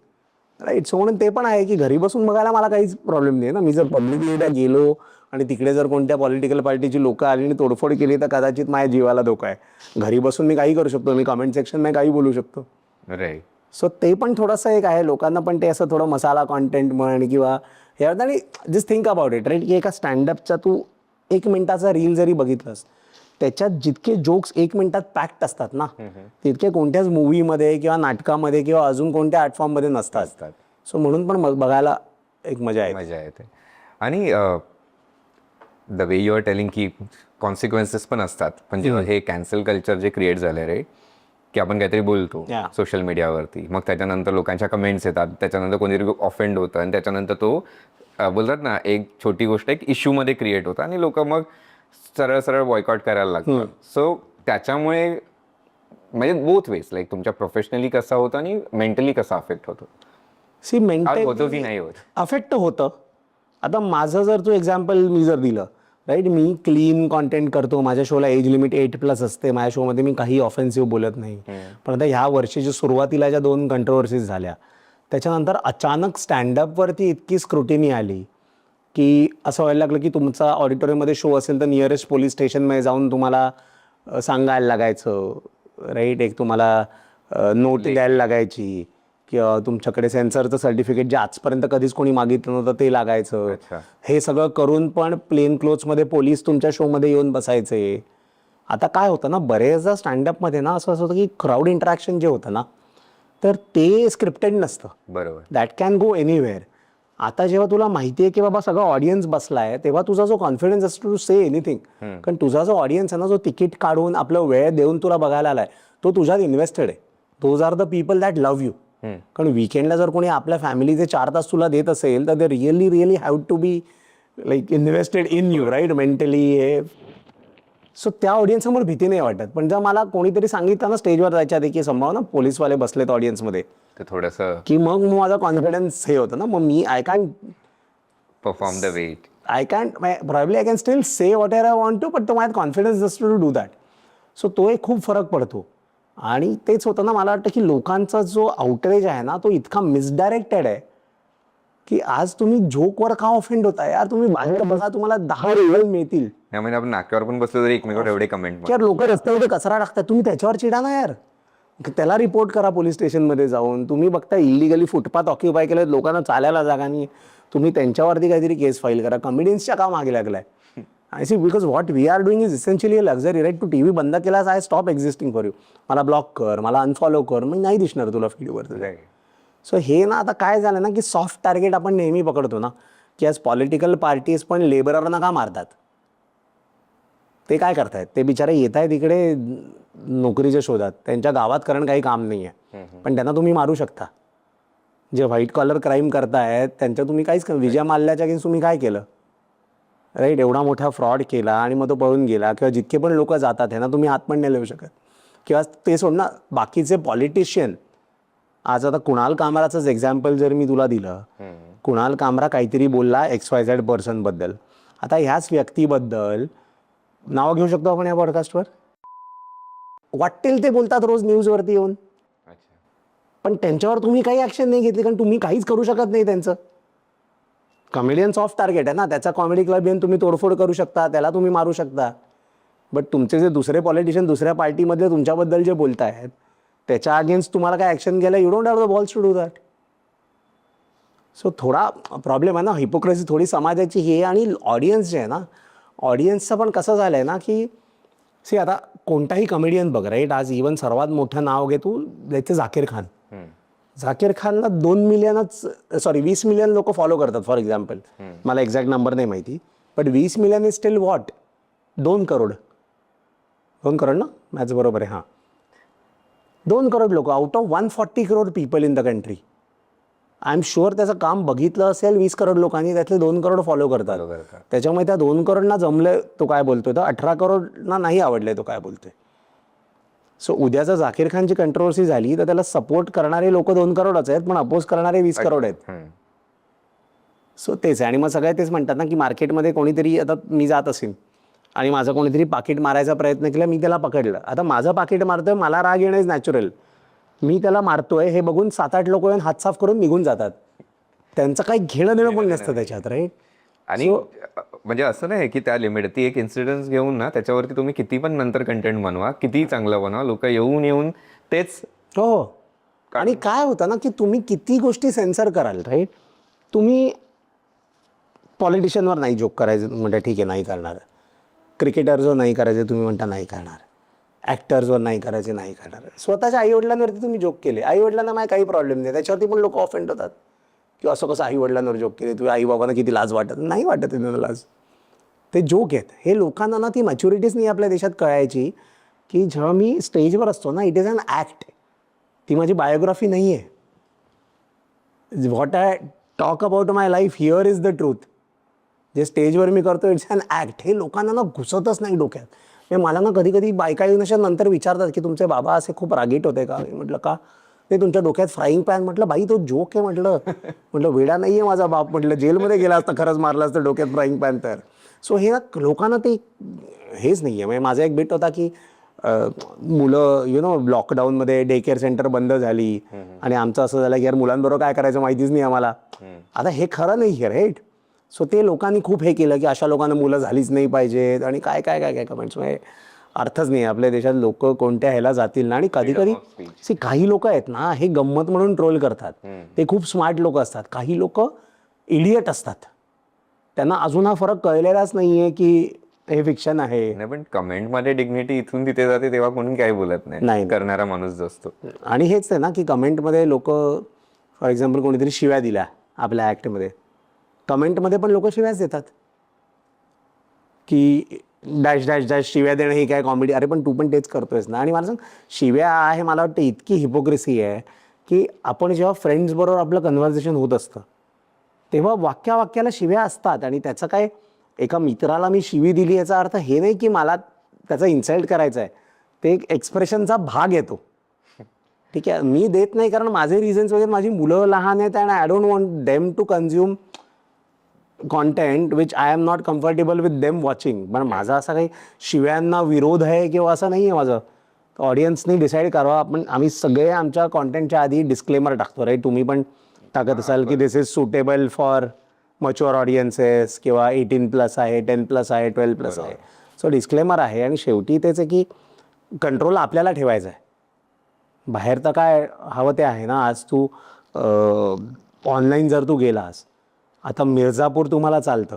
[SPEAKER 3] right? So म्हणून ते पण आहे की घरी बसून बघायला मला काहीच प्रॉब्लेम नाही ना. मी जर पब्लिकलीला गेलो आणि तिकडे जर कोणत्या पॉलिटिकल पार्टीची लोकं आली आणि तोडफोड केली तर कदाचित माझ्या जीवाला धोका आहे. घरी बसून मी काही करू शकतो, मी कमेंट सेक्शनमध्ये काही बोलू शकतो.
[SPEAKER 1] राईट.
[SPEAKER 3] सो ते पण थोडंसं एक आहे. लोकांना पण ते असं थोडं मसाला कॉन्टेंट म्हण किंवा हे. आणि just think about it, right? की एका स्टँडअपचा तू 1 मिनिटाचा रील जरी बघितलंस, त्याच्यात जितके जोक्स 1 मिनिटात पॅक्ट असतात ना, तितके कोणत्याच मूवीमध्ये किंवा नाटकामध्ये किंवा अजून कोणत्या प्लॅटफॉर्ममध्ये नसतात. सो म्हणून पण बघायला एक मजा
[SPEAKER 1] येते. आणि the way you are telling की कॉन्सिक्वेन्सेस पण असतात. पण जेव्हा हे कॅन्सल कल्चर जे क्रिएट झालं रे, की आपण काहीतरी बोलतो सोशल मीडियावरती, मग त्याच्यानंतर लोकांच्या कमेंट्स येतात, त्याच्यानंतर कोणीतरी ऑफेंड होतं आणि त्याच्यानंतर तो बोलतात ना, एक छोटी गोष्ट एक इश्यूमध्ये क्रिएट होतं आणि लोक मग सरळ सरळ बॉयकॉट करायला लागतात. सो त्याच्यामुळे म्हणजे बोथ वेज, लाईक तुमच्या प्रोफेशनली कसा होतं आणि मेंटली कसा अफेक्ट होतो? होतो की नाही होत?
[SPEAKER 3] अफेक्ट होतं. आता माझं जर तू एक्झाम्पल मी जर दिलं, राईट, मी क्लीन कॉन्टेंट करतो, माझ्या शोला एज लिमिट 8+ असते, माझ्या शोमध्ये मी काही ऑफेन्सिव्ह बोलत नाही. पण आता ह्या वर्षीच्या सुरुवातीला ज्या 2 कंट्रोवर्सीज झाल्या, त्याच्यानंतर अचानक स्टँडअपवरती इतकी स्क्रुटिनी आली की असं व्हायला लागलं की तुमचा ऑडिटोरियममध्ये शो असेल तर नियरेस्ट पोलीस स्टेशनमध्ये जाऊन तुम्हाला सांगायला लागायचं, राईट? एक तुम्हाला नोट द्यायला लागायची किंवा तुमच्याकडे सेन्सरचं सर्टिफिकेट जे आजपर्यंत कधीच कोणी मागितलं नव्हतं ते लागायचं. हे सगळं करून पण प्लेन क्लोथ्समध्ये पोलीस तुमच्या शोमध्ये येऊन बसायचे. आता काय होतं ना, बरेचदा स्टँडअपमध्ये ना असं होतं की क्राऊड इंटरॅक्शन जे होतं ना, तर ते स्क्रिप्टेड नसतं.
[SPEAKER 1] बरोबर.
[SPEAKER 3] That can go anywhere. आता जेव्हा तुला माहिती आहे की बाबा सगळं ऑडियन्स बसला आहे, तेव्हा तुझा जो कॉन्फिडन्स असतो टू से एनिथिंग. कारण तुझा जो ऑडियन्स आहे ना, जो तिकीट काढून आपलं वेळ देऊन तुला बघायला आलाय, तो तुझ्यात इन्व्हेस्टेड आहे. Those are the people that love you. कारण वीकेंडला जर कोणी आपल्या फॅमिलीचे 4 तास तुला देत असेल तर they really have to be like invested in you, right? Mentally हे. सो त्या ऑडियन्ससमोर भीती नाही वाटत. पण जर मला कोणीतरी सांगितलं ना स्टेजवर जायच्या आधी की संभाव ना पोलीसवाले बसलेत ऑडियन्समध्ये,
[SPEAKER 1] तर थोडंसं
[SPEAKER 3] की मग माझा कॉन्फिडन्स हे होतं ना, मग मी I can
[SPEAKER 1] perform the weight.
[SPEAKER 3] I can't probably I can still say whatever I want to, but तो माझ्यात कॉन्फिडन्स नसतो टू डू दॅट. सो तो एक खूप फरक पडतो. आणि तेच होतं ना, मला वाटतं की लोकांचा जो आउटरेज आहे ना तो इतका मिसडायरेक्टेड आहे की आज तुम्ही जोकवर का ऑफेंड होता यार. तुम्ही बाहेर बघा, तुम्हाला 10 रिव्हल मिळतील.
[SPEAKER 1] त्यामध्ये आपण नाक्यावर पण बसलो तरी एकमेकावर एवढे कमेंट.
[SPEAKER 3] यार लोक रस्त्यामध्ये कचरा टाकतात, तुम्ही त्याच्यावर चिडा ना यार. त्याला रिपोर्ट करा पोलीस स्टेशनमध्ये जाऊन. तुम्ही बघता इलिगली फुटपाथ ऑक्युपाय केले, लोकांना चालायला जागा नाही, तुम्ही त्यांच्यावरती काहीतरी केस फाईल करा. कॉमेडियन्सच्या का मागे लागलाय? I see, because what we are doing is essentially a luxury, right. तू टीव्ही बंद केलास, I stop existing for you. मला ब्लॉक कर, मला अनफॉलो कर, मग नाही दिसणार तुला फीडवर. सो हे ना आता काय झालं ना की सॉफ्ट टार्गेट आपण नेहमी पकडतो ना, की आज पॉलिटिकल पार्टीज पण लेबररना का मारतात? ते काय करतायत? ते बिचारे येत आहेत इकडे नोकरीच्या शोधात, त्यांच्या गावात कारण काही काम नाही आहे, पण त्यांना तुम्ही मारू शकता. जे व्हाईट कॉलर क्राईम करतायत त्यांच्या तुम्ही काहीच, विजय माल्याच्या अगेन्स्ट तुम्ही काय केलं? राईट, एवढा मोठा फ्रॉड केला आणि मग तो पळून गेला. किंवा जितके पण लोक जातात ह्यांना तुम्ही हात पण नाही लावू शकत. किंवा ते सोड ना, बाकीचे पॉलिटिशियन. आज आता कुणाल कामराचंच एक्झाम्पल जर मी तुला दिलं, कुणाल कामरा काहीतरी बोलला XYZ पर्सनबद्दल. आता ह्याच व्यक्तीबद्दल नाव घेऊ शकतो आपण या पॉडकास्टवर? वाटेल ते बोलतात रोज न्यूजवरती येऊन, पण त्यांच्यावर तुम्ही काही ॲक्शन नाही घेतली कारण तुम्ही काहीच करू शकत नाही. त्यांचं कॉमेडियन सॉफ्ट टार्गेट आहे ना, त्याचा कॉमेडी क्लब येऊन तुम्ही तोडफोड करू शकता, त्याला तुम्ही मारू शकता. बट तुमचे जे दुसरे पॉलिटिशियन दुसऱ्या पार्टीमधले तुमच्याबद्दल जे बोलत आहेत त्याच्या अगेन्स्ट तुम्हाला काय ॲक्शन घ्यायला, you don't have the balls to do that. So थोडा प्रॉब्लेम आहे ना, हिपोक्रेसी थोडी समाजाची हे. आणि ऑडियन्स जे आहे ना, ऑडियन्सचं पण कसं झालं आहे ना की सी, आता कोणताही कमेडियन बघ, राईट. आज इवन सर्वात मोठं नाव घे तू, त्याचे झाकीर खान. झाकीर खानला 20 मिलियन लोक फॉलो करतात फॉर एक्झाम्पल. मला एक्झॅक्ट नंबर नाही माहिती, but 20 million is steel what, 2 crore ना, मॅच बरोबर आहे. हां, 2 करोड लोक out of 140 crore people in the country. I am sure त्याचं काम बघितलं असेल 20 करोड लोकांनी, त्यातले 2 करोड फॉलो करतात. त्याच्यामुळे त्या 2 करोडना जमले तो काय बोलतोय, तर 18 करोडना नाही आवडले तो काय बोलतोय. सो उद्याचा झाकीर खानची कंट्रोवर्सी झाली तर त्याला सपोर्ट करणारे लोक 2 करोडच आहेत, पण अपोज करणारे 20 करोड आहेत. सो तेच आहे. आणि मग सगळे तेच म्हणतात ना की मार्केटमध्ये कोणीतरी, आता मी जात असेल आणि माझं कोणीतरी पाकिट मारायचा प्रयत्न केला, मी त्याला पकडलं. आता माझं पाकिट मारतोय, मला राग येणं इज नॅचरल. मी त्याला मारतोय हे बघून 7-8 लोक येऊन हात साफ करून निघून जातात. त्यांचं काही घेणं देणं पण नसतं त्याच्यात, राईट.
[SPEAKER 1] आणि म्हणजे असं नाही की त्या लिमिट, ती एक इन्सिडन्स घेऊन ना त्याच्यावरती तुम्ही किती पण नंतर कंटेंट बनवा, किती चांगलं बनवा, लोक येऊन तेच.
[SPEAKER 3] हो. आणि काय होतं ना की तुम्ही किती गोष्टी सेन्सर कराल, राईट. तुम्ही पॉलिटिशियनवर नाही जोक करायचं म्हणजे ठीक आहे, नाही करणार. क्रिकेटरवर नाही करायचे, तुम्ही म्हणता नाही करणार. ॲक्टर्सवर नाही करायचे, नाही करणार. स्वतःच्या आईवडिलांवरती तुम्ही जोक केले, आईवडिलांना माझ्या काही प्रॉब्लेम नाही, त्याच्यावरती पण लोक ऑफेंड होतात की असं कसं आईवडिलांवर जोक केले, तुझ्या आई बाबांना किती लाज वाटत नाही. वाटत त्यांना लाज, ते जोक आहेत. हे लोकांना ना ती मॅच्युरिटीच नाही आपल्या देशात कळायची की जेव्हा मी स्टेजवर असतो ना, इट इज अन ॲक्ट. ती माझी बायोग्राफी नाही आहे. What I talk about my life here is the truth. जे स्टेजवर मी करतो इट्स अन ॲक्ट. हे लोकांना ना घुसतच नाही डोक्यात. मला ना कधी कधी बायका येऊन अशा नंतर विचारतात की तुमचे बाबा असे खूप रागीट होते का? म्हटलं का? ते तुमच्या डोक्यात फ्राईंग पॅन. म्हटलं बाई तो जोक आहे. म्हटलं वेडा नाही आहे माझा बाप. म्हटलं जेलमध्ये गेला असता खरंच मारला असतं डोक्यात फ्राईंग पॅन तर. सो हे ना लोकांना ते हेच नाही आहे. म्हणजे माझा एक बिट होता की मुलं लॉकडाऊनमध्ये डे केअर सेंटर बंद झाली आणि आमचं असं झालं की यार मुलांबरोबर काय करायचं माहितीच नाही आम्हाला. आता हे खरं नाही आहे, राईट. सो ते लोकांनी खूप हे केलं की अशा लोकांना मुलं झालीच नाही पाहिजेत आणि काय काय काय काय कमेंट्स. म्हणजे अर्थच नाही आपल्या देशात लोक कोणत्या ह्याला जातील ना. आणि कधी कधी काही लोक आहेत ना हे गंमत म्हणून ट्रोल करतात. ते खूप स्मार्ट लोक असतात. काही लोक इडियट असतात. त्यांना अजून हा फरक कळलेलाच नाही आहे की हे फिक्शन आहे.
[SPEAKER 1] नाही, पण कमेंटमध्ये डिग्निटी इथून तिथे जाते तेव्हा कोणी काही बोलत नाही, करणारा माणूस जो असतो.
[SPEAKER 3] आणि हेच आहे ना की कमेंटमध्ये लोक फॉर एक्झाम्पल कोणीतरी शिव्या दिल्या आपल्या ॲक्टमध्ये, कमेंटमध्ये पण लोक शिव्याच देतात की डॅश डॅश डॅश शिव्या देणं ही काय कॉमेडी. अरे पण तू पण तेच करतोयस ना. आणि मला सांग, शिव्या आहे मला वाटतं इतकी हिपोक्रेसी आहे की आपण जेव्हा फ्रेंड्सबरोबर आपलं कन्व्हर्सेशन होत असतं तेव्हा वाक्याला शिव्या असतात. आणि त्याचं काय, एका मित्राला मी शिवी दिली याचा अर्थ हे नाही की मला त्याचा इन्सल्ट करायचा आहे. ते एक एक्सप्रेशनचा भाग येतो. ठीक आहे, मी देत नाही कारण माझे रिझन्स वगैरे, माझी मुलं लहान आहेत आणि I don't want them to consume content which I am not comfortable with them watching. पण माझा असा काही शिव्यांना विरोध आहे किंवा असं नाही आहे माझं. ऑडियन्सनी डिसाईड करावं. आम्ही सगळे आमच्या कॉन्टेंटच्या आधी डिस्क्लेमर टाकतो राईट. तुम्ही पण टाकत असाल की this is suitable for mature audiences किंवा 18+ आहे, 10+ आहे, 12+ आहे. सो डिस्क्लेमर आहे. आणि शेवटी तेच आहे की कंट्रोल आपल्याला ठेवायचा आहे. बाहेर तर काय हवं ते आहे ना. आज तू ऑनलाईन जर तू गेलास, आता मिर्झापूर तुम्हाला चालतं,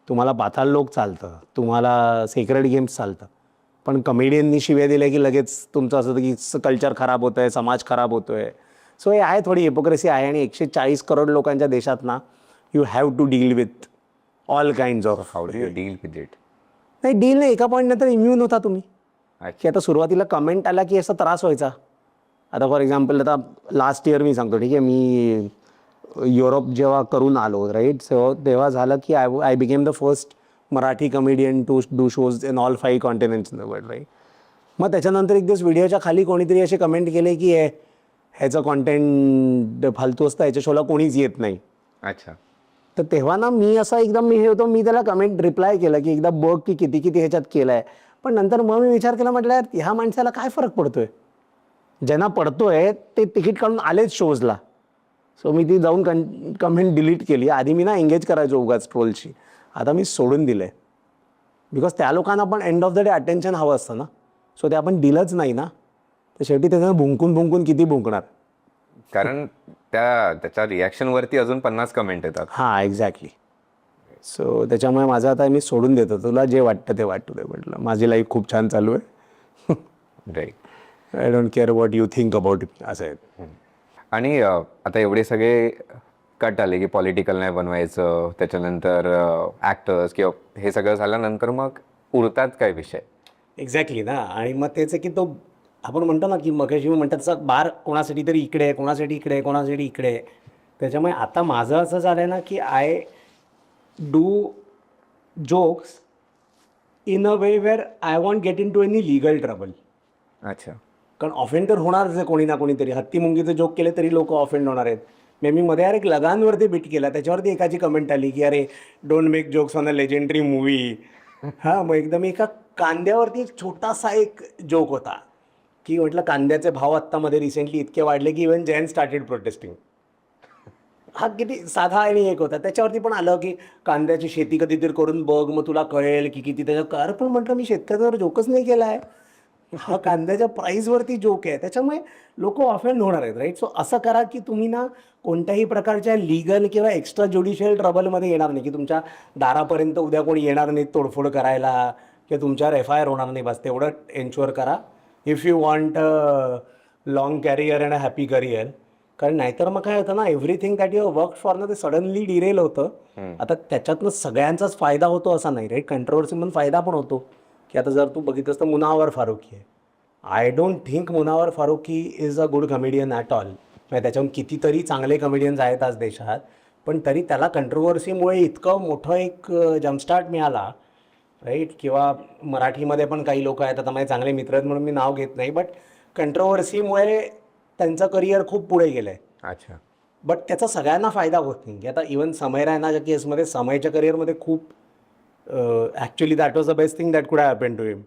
[SPEAKER 3] तुम्हाला पाताल लोक चालतं, तुम्हाला सेक्रेट गेम्स चालतं. पण कमेडियननी शिव्या दिल्या की लगेच तुमचं असं होतं की कल्चर खराब होतं आहे, समाज खराब होतो आहे. सो हे आहे, थोडी हिपोक्रेसी आहे. आणि 140 करोड लोकांच्या देशात ना you have to deal with all kinds of.
[SPEAKER 1] How do you deal with it?
[SPEAKER 3] नाही डील नाही, एका पॉईंट नंतर इम्युन होता तुम्ही. की
[SPEAKER 1] अच्छा.
[SPEAKER 3] आता सुरुवातीला कमेंट आला की असा त्रास व्हायचा. आता फॉर एक्झाम्पल आता लास्ट इयर मी सांगतो, ठीक आहे, मी युरोप जेव्हा करून आलो राईट, सो तेव्हा झालं की I became the first Marathi comedian to do shows in all 5 continents in the world right. मग त्याच्यानंतर एक दिवस व्हिडिओच्या खाली कोणीतरी असे कमेंट केले की ह्याचं कॉन्टेंट फालतू असतं, ह्याच्या शोला कोणीच येत नाही.
[SPEAKER 1] अच्छा.
[SPEAKER 3] तर तेव्हा ना मी असा एकदम मी हे होतो, मी त्याला कमेंट रिप्लाय केलं की एकदा बघ की किती किती ह्याच्यात केलं आहे. पण नंतर मग मी विचार केला, म्हटलं यार ह्या माणसाला काय फरक पडतोय, ज्यांना पडतोय ते तिकीट काढून आलेच शोजला. सो मी ती जाऊन कमेंट डिलीट केली. आधी मी ना एंगेज करायचो उगाच ट्रोलशी, आता मी सोडून दिलं आहे. बिकॉज त्या लोकांना पण end of the day attention हवं असतं ना. सो ते आपण दिलंच नाही ना, तर शेवटी त्याच्यानं भुंकून भुंकून किती भुंकणार.
[SPEAKER 1] कारण त्याच्या रिॲक्शनवरती अजून 50 कमेंट येतात.
[SPEAKER 3] हां एक्झॅक्टली. सो त्याच्यामुळे माझं आता मी सोडून देतो, तुला जे वाटतं ते वाटू दे म्हटलं. माझी लाईफ खूप छान चालू आहे.
[SPEAKER 1] Right.
[SPEAKER 3] I don't care what you think about me, असं आहे.
[SPEAKER 1] आणि आता एवढे सगळे कट आले की पॉलिटिकल नाही बनवायचं, त्याच्यानंतर ॲक्टर्स किंवा हे सगळं झाल्यानंतर मग उरतात काय विषय?
[SPEAKER 3] एक्झॅक्टली ना. आणि मग तेच आहे की तो आपण म्हणतो ना की मगाशी मी म्हणतात तसं बार कोणासाठी तरी इकडे आहे, कोणासाठी इकडे आहे, कोणासाठी इकडे आहे. त्याच्यामुळे आता माझं असं झालं आहे ना की I do jokes in a way where I want get into any legal trouble.
[SPEAKER 1] अच्छा.
[SPEAKER 3] कारण ऑफेंड तर होणारच आहे कोणी ना कोणीतरी. हत्ती मुंगीचे जोक केले तरी लोक ऑफेंड होणार आहेत. मी मध्ये यार एक लगानवरती बिट केला, त्याच्यावरती एकाची कमेंट आली की अरे don't make jokes on a legendary movie. हां, मग एकदम एका कांद्यावरती एक छोटासा एक जोक होता की म्हटलं कांद्याचे भाव आत्तामध्ये रिसेंटली इतके वाढले की इवन जैन स्टार्टेड प्रोटेस्टिंग. हा किती साधा आणि एक होता. त्याच्यावरती पण आलं की कांद्याची शेती कधीतरी करून बघ, मग तुला कळेल की किती त्याच्यात कर. पण म्हटलं मी शेतकऱ्यावर जोकच नाही केला आहे, हा कांद्याच्या प्राईसवरती जोक आहे. त्याच्यामुळे लोक ऑफेंड होणार आहेत राईट. सो असं करा की तुम्ही ना कोणत्याही प्रकारच्या लिगल किंवा एक्स्ट्रा ज्युडिशियल ट्रबलमध्ये येणार नाही, की तुमच्या दारापर्यंत उद्या कोणी येणार नाही तोडफोड करायला किंवा तुमच्यावर FIR होणार नाही. बस तेवढं एन्श्युअर करा if you want long career and a happy career. कारण नाहीतर मग काय होतं ना, everything that you work for ना ते सडनली डिरेल होतं. आता त्याच्यातनं सगळ्यांचाच फायदा होतो असा नाही राईट. कंट्रोवर्सी म्हणून फायदा पण होतो की आता जर तू बघितलंस तर मुनावर फारुकी आहे. I don't think Munawar Faruqui is a good comedian at all. म्हणजे त्याच्याहून कितीतरी चांगले कमेडियन्स आहेत आज देशात, पण तरी त्याला कंट्रोवर्सीमुळे इतकं मोठं एक जम्पस्टार्ट मिळाला राईट. किंवा मराठीमध्ये पण काही लोक आहेत, आता माझे चांगले मित्र आहेत म्हणून मी नाव घेत नाही, बट कंट्रोवर्सीमुळे त्यांचं करिअर खूप पुढे गेलं आहे.
[SPEAKER 1] अच्छा.
[SPEAKER 3] बट त्याचा सगळ्यांना फायदा होत नाही. की आता इवन समय रायनाच्या केसमध्ये समयच्या करिअरमध्ये खूप actually that was the best thing that could have happen to him.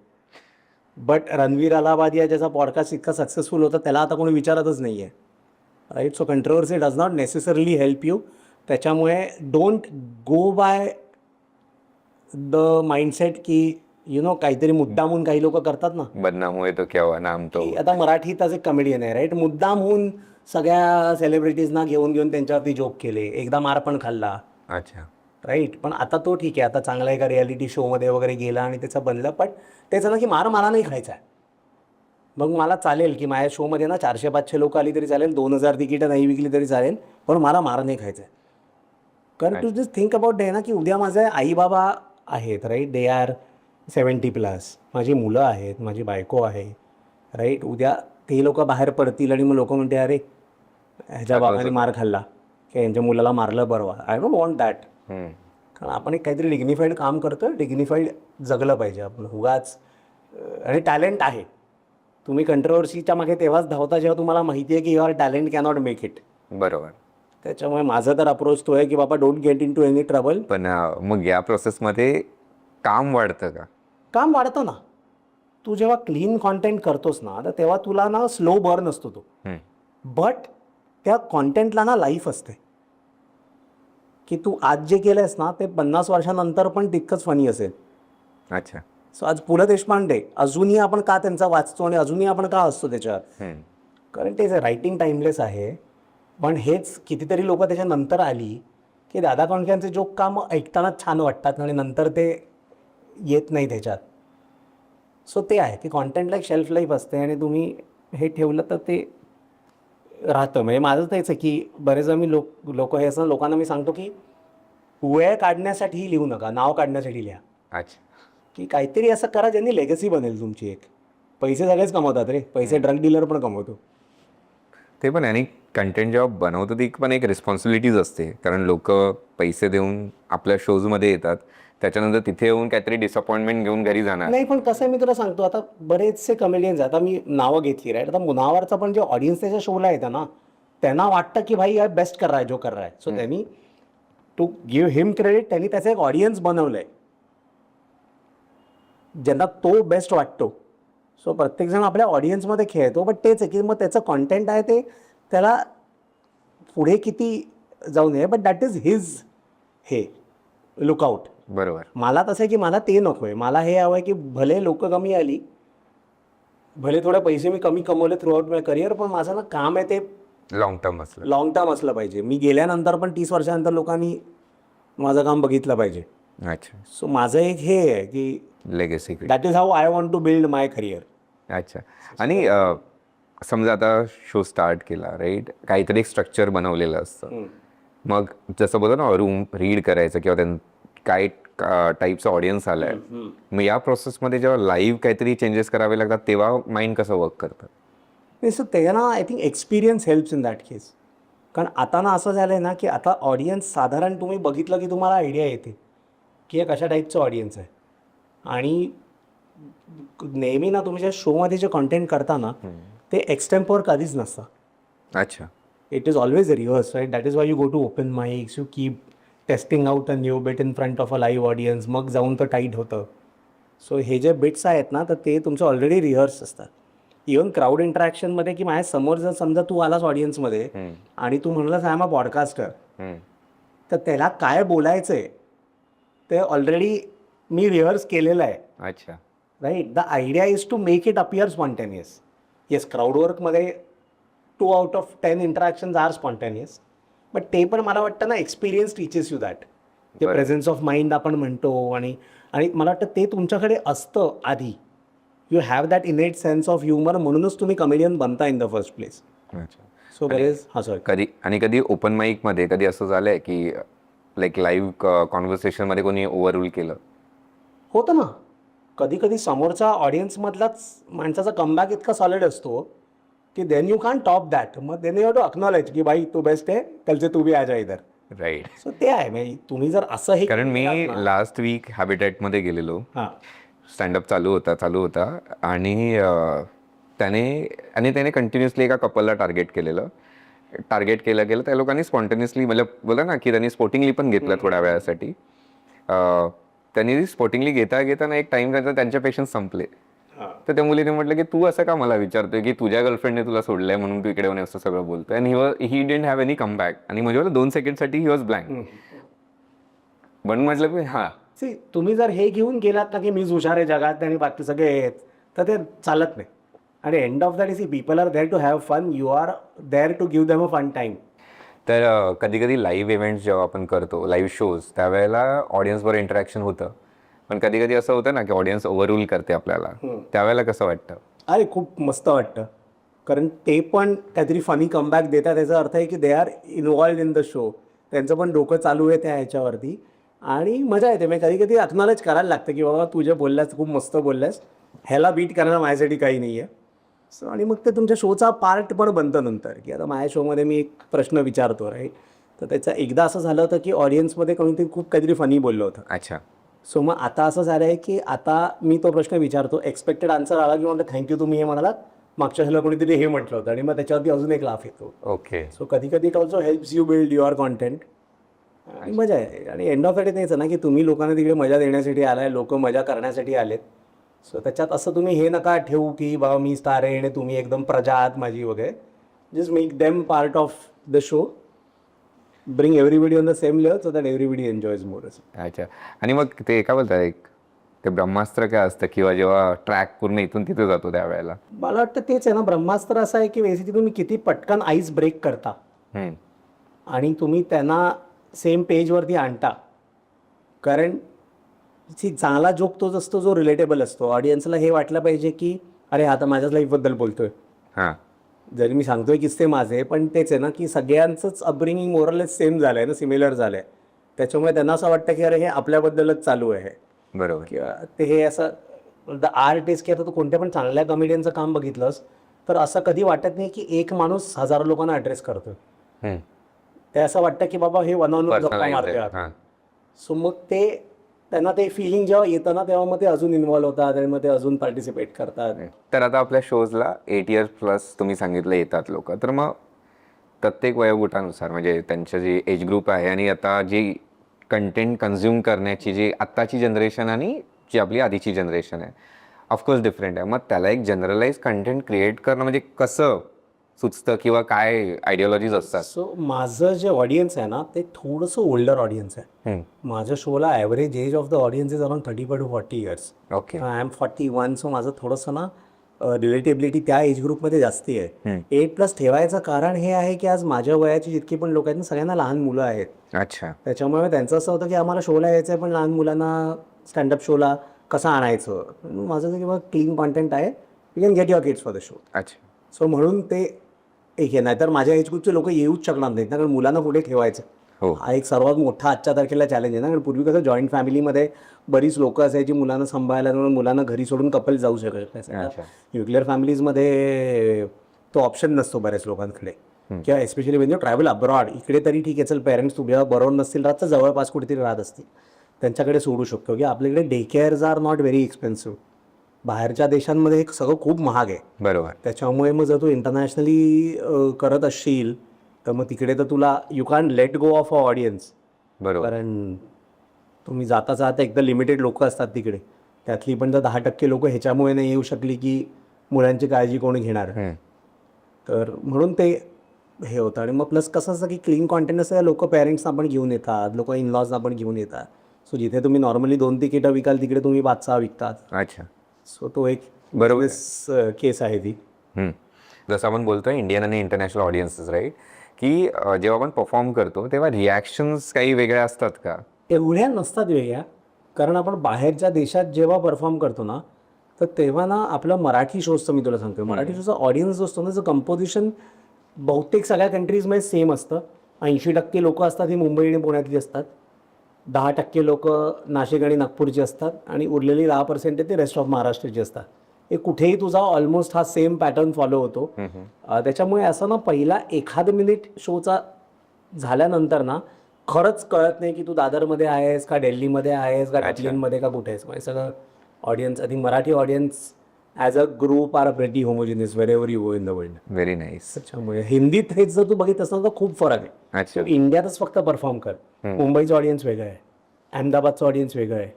[SPEAKER 3] But Ranveer Allahbadia ज्याचा पॉडकास्ट इतका सक्सेसफुल होता त्याला आता कोणी विचारतच नाही आहे right. So controversy does not necessarily help you. त्याच्यामुळे don't go by the mindset की यु नो काहीतरी मुद्दामून काही लोक करतात ना,
[SPEAKER 1] बदनाम हुए तो क्या हुआ, नाम तो.
[SPEAKER 3] की आता मराठीतच एक कमेडियन आहे राईट, मुद्दामहून सगळ्या सेलिब्रिटीजना घेऊन घेऊन त्यांच्यावरती जोक केले, एकदा मार पण खाल्ला
[SPEAKER 1] अच्छा.
[SPEAKER 3] राईट. पण आता तो ठीक आहे, आता चांगला एका रियालिटी शोमध्ये वगैरे गेला आणि त्याचं बनलं. पण तेच ना की मार मला नाही खायचा आहे. मग मला चालेल की माझ्या शोमध्ये ना 400-500 लोक आली तरी चालेल, 2000 तिकीटं नाही विकली तरी चालेल, पण मला मार नाही खायचा आहे. कारण to just think about day ना की उद्या माझे आई बाबा आहेत राईट, दे आर 70+, माझी मुलं आहेत, माझी बायको आहे राईट. उद्या ते लोक बाहेर पडतील आणि मग लोक म्हणते अरे ह्याच्या बाबाने मार खाल्ला की यांच्या मुलाला मारलं बरं. I don't want that. कारण आपण एक काहीतरी डिग्निफाईड काम करतो, डिग्निफाईड जगलं पाहिजे आपण उगाच. आणि टॅलेंट आहे. तुम्ही कंट्रोवर्सीच्या मागे तेव्हाच धावता जेव्हा तुम्हाला माहिती आहे की your talent cannot make it.
[SPEAKER 1] बरोबर.
[SPEAKER 3] त्याच्यामुळे माझा तर अप्रोच तो आहे की बाबा don't get into any trouble.
[SPEAKER 1] पण मग या प्रोसेसमध्ये काम वाढतं का?
[SPEAKER 3] काम वाढतं ना. तू जेव्हा क्लीन कॉन्टेंट करतोस ना तर तेव्हा तुला ना स्लो बर्न असतो तो. बट त्या कॉन्टेंटला ना लाईफ असते की तू आज जे केलंयस ना ते 50 वर्षानंतर पण तितकंच फनी असेल.
[SPEAKER 1] अच्छा.
[SPEAKER 3] सो आज पु ल देशपांडे अजूनही आपण का त्यांचा वाचतो आणि अजूनही आपण का असतो त्याच्यात, कारण ते रायटिंग टाइमलेस आहे. पण हेच कितीतरी लोक त्याच्यानंतर आली की दादा कोंडकेंचे जोक का मग ऐकताना छान वाटतात आणि नंतर ते येत नाही त्याच्यात. सो ते आहे की कॉन्टेंटला एक शेल्फ लाईफ असते आणि तुम्ही हे ठेवलं तर ते राहतं. म्हणजे माझं तेच आहे की बरेचदा मी लोक हे असं लोकांना मी सांगतो की वेळ काढण्यासाठी लिहू नका, नाव काढण्यासाठी लिहा.
[SPEAKER 1] अच्छा.
[SPEAKER 3] की काहीतरी असं करा ज्यांनी लेगसी बनेल तुमची एक. पैसे सगळेच कमवतात रे, पैसे ड्रग डीलर पण कमवतो.
[SPEAKER 1] ते पण आहे. आणि कंटेंट जेव्हा बनवतो ती पण एक रिस्पॉन्सिबिलिटीज असते, कारण लोक पैसे देऊन आपल्या शोजमध्ये येतात, त्याच्यानंतर तिथे येऊन काहीतरी डिसअपॉइंटमेंट घेऊन घरी जाणार.
[SPEAKER 3] नाही पण कसं आहे मी तुला सांगतो, आता बरेचसे कमेडियन्स, आता मी नावं घेतली राईट, आता मुनावरचा पण जे ऑडियन्स त्याच्या शोला येतं ना त्यांना वाटतं की भाई यार बेस्ट कर रहा है जो कर रहा है. सो त्यांनी टू गिव्ह हिम क्रेडिट, त्यांनी त्याचं एक ऑडियन्स बनवलंय ज्यांना तो बेस्ट वाटतो. सो प्रत्येकजण आपल्या ऑडियन्समध्ये खेळतो. बट तेच आहे की मग त्याचं कॉन्टेंट आहे ते त्याला पुढे किती जाऊ नये, बट दॅट इज हिज हे लुकआउट.
[SPEAKER 1] बरोबर.
[SPEAKER 3] मला तसं आहे की मला ते नको आहे. मला हे हवं आहे की भले लोक कमी आली, भले थोडे पैसे मी कमी कमवले थ्रू आउट माय करिअर, पण माझं ना काम आहे ते
[SPEAKER 1] लॉंग टर्म असलं.
[SPEAKER 3] लॉंग टर्म असलं पाहिजे. मी गेल्यानंतर पण 30 वर्षानंतर लोकांनी माझं काम बघितलं पाहिजे.
[SPEAKER 1] अच्छा.
[SPEAKER 3] सो माझं एक हे आहे की
[SPEAKER 1] legacy.
[SPEAKER 3] That is how I want to build my career.
[SPEAKER 1] अच्छा. आणि समजा आता शो स्टार्ट केला राईट, काहीतरी एक स्ट्रक्चर बनवलेलं असतं. मग जसं बोलतो ना रूम रीड करायचं किंवा काय टाईपचा ऑडियन्स आलाय, मग या प्रोसेसमध्ये जेव्हा लाईव्ह काहीतरी चेंजेस करावे लागतात तेव्हा माइंड कसं वर्क करतं?
[SPEAKER 3] नाही सो ते ना I think experience helps in that case. कारण आता ना असं झालं आहे ना की आता ऑडियन्स साधारण तुम्ही बघितलं की तुम्हाला आयडिया येते की हे कशा टाईपचं ऑडियन्स आहे. आणि नेहमी ना तुम्ही ज्या शोमध्ये जे कॉन्टेंट करता ना ते एक्सटेम्पोर कधीच नसतं.
[SPEAKER 1] अच्छा.
[SPEAKER 3] It is always rehearse right. That is why you go to open mics, you keep testing out a new bit in front of a live audience, मग जाऊन तर टाईट होतं. सो हे जे बिट्स आहेत ना तर ते तुमचं ऑलरेडी रिहर्स असतात. इव्हन क्राऊड इंटरॅक्शनमध्ये की माझ्या समोर जर समजा तू आलास ऑडियन्समध्ये आणि तू म्हणलास आय एम अ पॉडकास्टर, तर त्याला काय बोलायचं आहे ते ऑलरेडी मी रिहर्स केलेलं आहे.
[SPEAKER 1] अच्छा.
[SPEAKER 3] Right. The idea is to make it appear spontaneous. Yes, क्राऊडवर्कमध्ये 2 out of 10 interactions are spontaneous, but ते पण मला वाटतं ना एक्सपिरियन्स टीचेस यू दॅट. ते प्रेझेन्स ऑफ माइंड आपण म्हणतो आणि मला वाटतं ते तुमच्याकडे असतं आधी. You have that innate sense of humour, म्हणूनच तुम्ही कमेडियन बनता इन द फर्स्ट प्लेस.
[SPEAKER 1] अच्छा.
[SPEAKER 3] सो बरेच
[SPEAKER 1] कधी ओपन माईकमध्ये कधी असं झालंय की लाईक लाईव्ह कॉन्व्हर्सेशनमध्ये कोणी ओव्हररूल केलं?
[SPEAKER 3] होतं ना. कधी कधी समोरचा ऑडियन्समधलाच माणसाचा कमबॅक इतका सॉलिड असतो की then you can top that. मग then you have to acknowledge की भाई तू बेस्ट आहे, कलचे तू बी आ जा इधर.
[SPEAKER 1] राईट.
[SPEAKER 3] सो ते आहे. म्हणजे तुम्ही जर असं हे
[SPEAKER 1] कारण मी लास्ट वीक हॅबिटॅटमध्ये गेलेलो,
[SPEAKER 3] हां
[SPEAKER 1] स्टँडअप चालू होता आणि त्याने कंटिन्युअसली एका कपलला टार्गेट केलं. त्या लोकांनी स्पॉन्टेनियसली म्हणजे बोला ना की त्यांनी स्पोर्टिंगली पण घेतलं थोड्या वेळासाठी. त्यांनी स्पोर्टिंगली घेता एक टाइम त्यांचे पेशन्स संपले. तर त्या मुलीने म्हटलं की तू असं का मला विचारतोय की तुझ्या गर्लफ्रेंडने तुला सोडलंय म्हणून तू इकडे येऊन असं सगळं बोलतोय. आणि he didn't have any comeback. आणि म्हणजे 2 सेकंडसाठी ही वॉज ब्लँक. म्हणून म्हटलं की हां
[SPEAKER 3] सी तुम्ही जर हे घेऊन गेलात ना की मीच हुशार आहे जगात आणि बाकी सगळे आहेत, तर ते चालत नाही. आणि end of that is people are there to have fun, you are there to give them a fun time.
[SPEAKER 1] तर कधी कधी लाईव्ह इव्हेंट्स जेव्हा आपण करतो, लाईव्ह शोज, त्यावेळेला ऑडियन्सवर इंटरॅक्शन होतं. पण कधी कधी असं होतं ना की ऑडियन्स ओव्हररूल करते आपल्याला, त्यावेळेला कसं वाटतं?
[SPEAKER 3] अरे खूप मस्त वाटतं. कारण ते पण काहीतरी फनी कमबॅक देतात. त्याचा अर्थ आहे की they are involved in the show. त्यांचं पण डोकं चालू आहे त्या ह्याच्यावरती आणि मजा येते. म्हणजे कधी कधी अक्नॉलेज करायला लागतं की बाबा तू जे बोललास खूप मस्त बोललास, ह्याला बीट करणं माझ्यासाठी काही नाही आहे. सो आणि मग ते तुमच्या शोचा पार्ट पण बनतं नंतर. की आता माझ्या शोमध्ये मी एक प्रश्न विचारतो राईट, तर त्याचं एकदा असं झालं होतं की ऑडियन्समध्ये कोणीतरी खूप काहीतरी फनी बोललं होतं.
[SPEAKER 1] अच्छा.
[SPEAKER 3] सो मग आता असं झालं आहे की आता मी तो प्रश्न विचारतो, एक्सपेक्टेड आन्सर आला की म्हणतो थँक्यू तुम्ही हे म्हणालात, मागच्या ह्याला कोणीतरी हे म्हटलं होतं आणि मग त्याच्यावरती अजून एक लाफ येतो.
[SPEAKER 1] ओके.
[SPEAKER 3] सो कधी कधी it also helps you build your content आणि मजा आहे. आणि एंड ऑफ द डे तेच आहे ना की तुम्ही लोकांना तिकडे मजा देण्यासाठी आलाय, लोक मजा करण्यासाठी आलेत. सो त्याच्यात असं तुम्ही हे नका ठेवू की बाबा मी स्टार आहे आणि तुम्ही एकदम प्रजा आहात माझी वगैरे. Just make them part of the show, bring everybody on the same level so that everybody enjoys more.
[SPEAKER 1] अच्छा. आणि मग ते काय बोलतात एक ते ब्रह्मास्त्र काय असतं किंवा जेव्हा ट्रॅक पूर्ण इथून तिथे जातो त्यावेळेला?
[SPEAKER 3] मला वाटतं तेच आहे ना, ब्रह्मास्त्र असं आहे की बेसिकली तुम्ही किती पटकन आईस ब्रेक करता
[SPEAKER 1] हम्म.
[SPEAKER 3] आणि तुम्ही त्यांना सेम पेजवरती आणता. कारण चांगला जोक तोच असतो जो रिलेटेबल असतो. ऑडियन्सला हे वाटलं पाहिजे की अरे आता माझ्याच लाईफबद्दल बोलतोय.
[SPEAKER 1] हां.
[SPEAKER 3] जरी मी सांगतोय किस्से माझे, पण तेच आहे ना की सगळ्यांचंच अपब्रिंगिंग मोरलेस सेम झालं आहे ना, सिमिलर झालं आहे. त्याच्यामुळे त्यांना असं वाटतं की अरे हे आपल्याबद्दलच चालू आहे
[SPEAKER 1] बरोबर.
[SPEAKER 3] किंवा ते हे असं द आर्ट इज की आता तू कोणत्या पण चांगल्या कॉमेडियनचं काम बघितलंस तर असं कधी वाटत नाही की एक माणूस हजारो लोकांना ॲड्रेस करतोय.
[SPEAKER 1] हम्म.
[SPEAKER 3] ते असं वाटतं की बाबा हे वन ऑन वन गप्पा
[SPEAKER 1] Personalize
[SPEAKER 3] मारतोय
[SPEAKER 1] आहे.
[SPEAKER 3] आता.
[SPEAKER 1] हां.
[SPEAKER 3] सो मग ते त्यांना ते फिलिंग जेव्हा येतं ना तेव्हा मग ते अजून इन्व्हॉल्व्ह होतात आणि मग ते अजून पार्टिसिपेट करतात.
[SPEAKER 1] तर आता आपल्या शोजला 8 इयर्स प्लस तुम्ही सांगितलं येतात लोक, तर मग प्रत्येक वयोगटानुसार म्हणजे त्यांचं जी एज ग्रुप आहे आणि आता जी कंटेंट कन्झ्युम करण्याची जी आत्ताची जनरेशन आणि जी आपली आधीची जनरेशन आहे ऑफकोर्स डिफरंट आहे. मग त्याला एक जनरलाइज कंटेंट क्रिएट करणं म्हणजे कसं सुचतं किंवा काय आयडियोलॉजीज असतात?
[SPEAKER 3] सो माझं जे ऑडियन्स आहे ना ते थोडंसं ओल्डर ऑडियन्स आहे.
[SPEAKER 1] हम्म.
[SPEAKER 3] माझ्या शोला average age of the audience is around 35 to 40 years.
[SPEAKER 1] Okay.
[SPEAKER 3] I am 41. So माझं थोडंसं ना रिलेटेबिलिटी त्या एज ग्रुपमध्ये जास्ती आहे. 8+ ठेवायचं कारण हे आहे की आज माझ्या वयाची जितकी पण लोक आहेत ना सगळ्यांना लहान मुलं आहेत.
[SPEAKER 1] अच्छा.
[SPEAKER 3] त्याच्यामुळे त्यांचं असं होतं की आम्हाला शोला यायचं आहे पण लहान मुलांना स्टँडअप शोला कसं आणायचं. माझं जे किंवा क्लीन कॉन्टेंट आहे, you can get your kids for the show.
[SPEAKER 1] अच्छा.
[SPEAKER 3] सो म्हणून ते एक आहे. नाहीतर माझ्या एज ग्रुपचे लोक येऊच शकणार नाहीत ना, कारण मुलांना कुठे ठेवायचं.
[SPEAKER 1] हो.
[SPEAKER 3] हा एक सर्वात मोठा आजच्या तारखेला चॅलेंज आहे ना, कारण पूर्वी कसं जॉईंट फॅमिलीमध्ये बरीच लोकं असायची मुलांना सांभाळायला, म्हणून मुलांना घरी सोडून कपल जाऊ शकत.
[SPEAKER 1] अच्छा.
[SPEAKER 3] न्यूक्लिअर फॅमिलीजमध्ये तो ऑप्शन नसतो बऱ्याच लोकांकडे, किंवा एस्पेशली म्हणजे ट्रॅव्हल अब्रॉड. इकडे तरी ठीक आहे, चल पेरेंट्स तुझ्या बरोबर नसतील राहत तर जवळपास कुठेतरी राहत असतील त्यांच्याकडे सोडू शकतो. की आपल्याकडे day cares are not very expensive. बाहेरच्या देशांमध्ये हे सगळं खूप महाग आहे.
[SPEAKER 1] बरोबर.
[SPEAKER 3] त्याच्यामुळे मग जर तू इंटरनॅशनली करत असशील तर मग तिकडे तर तुला you can let go of a audience.
[SPEAKER 1] बरोबर.
[SPEAKER 3] कारण तुम्ही जाता एकदा लिमिटेड लोक असतात तिकडे, त्यातली पण जर 10% लोक ह्याच्यामुळे नाही येऊ शकली की मुलांची काळजी कोणी घेणार. तर म्हणून ते हे होतं. आणि मग प्लस कसं असतं की क्लीन कॉन्टेंट असं लोक पेरेंट्सना पण घेऊन येतात, लोक इनलॉजना पण घेऊन येतात. सो जिथे तुम्ही नॉर्मली 2 तिकीटं विकाल तिकडे तुम्ही 5-6 विकतात.
[SPEAKER 1] अच्छा.
[SPEAKER 3] सो तो एक
[SPEAKER 1] बरोबर
[SPEAKER 3] केस आहे ती.
[SPEAKER 1] जसं आपण बोलतोय इंडियन आणि इंटरनॅशनल ऑडियन्सेस, राईट, की जेव्हा आपण परफॉर्म करतो तेव्हा रिॲक्शन्स काही वेगळ्या असतात का?
[SPEAKER 3] एवढ्या नसतात वेगळ्या, कारण आपण बाहेरच्या देशात जेव्हा परफॉर्म करतो ना तर तेव्हा ना आपलं मराठी शोजचं मी तुला सांगतो, मराठी शोचा ऑडियन्स जो असतो ना, त्याचं कंपोजिशन बहुतेक सगळ्या कंट्रीजमध्ये सेम असतं. 80% लोक असतात ही मुंबई आणि पुण्यातली असतात, 10% लोक नाशिक आणि नागपूरची असतात आणि उरलेली 10% ते रेस्ट ऑफ महाराष्ट्राची असतात. हे कुठेही तुझा ऑलमोस्ट हा सेम पॅटर्न फॉलो होतो. त्याच्यामुळे असं ना पहिला 1 मिनिट शोचा झाल्यानंतर ना खरंच कळत नाही की तू दादरमध्ये आहेस का दिल्लीमध्ये आहेस का डार्जिलिंगमध्ये का कुठे आहेस. म्हणजे सगळं audience, I think Marathi audience as a group are pretty homogeneous wherever you go in the world.
[SPEAKER 1] Very nice.
[SPEAKER 3] त्याच्यामुळे हिंदीत हेच जर तू बघित असणार तर खूप फरक आहे.
[SPEAKER 1] अच्छा.
[SPEAKER 3] इंडियातच फक्त परफॉर्म कर. मुंबईचं ऑडियन्स वेगळं आहे, अहमदाबादचं ऑडियन्स वेगळं आहे,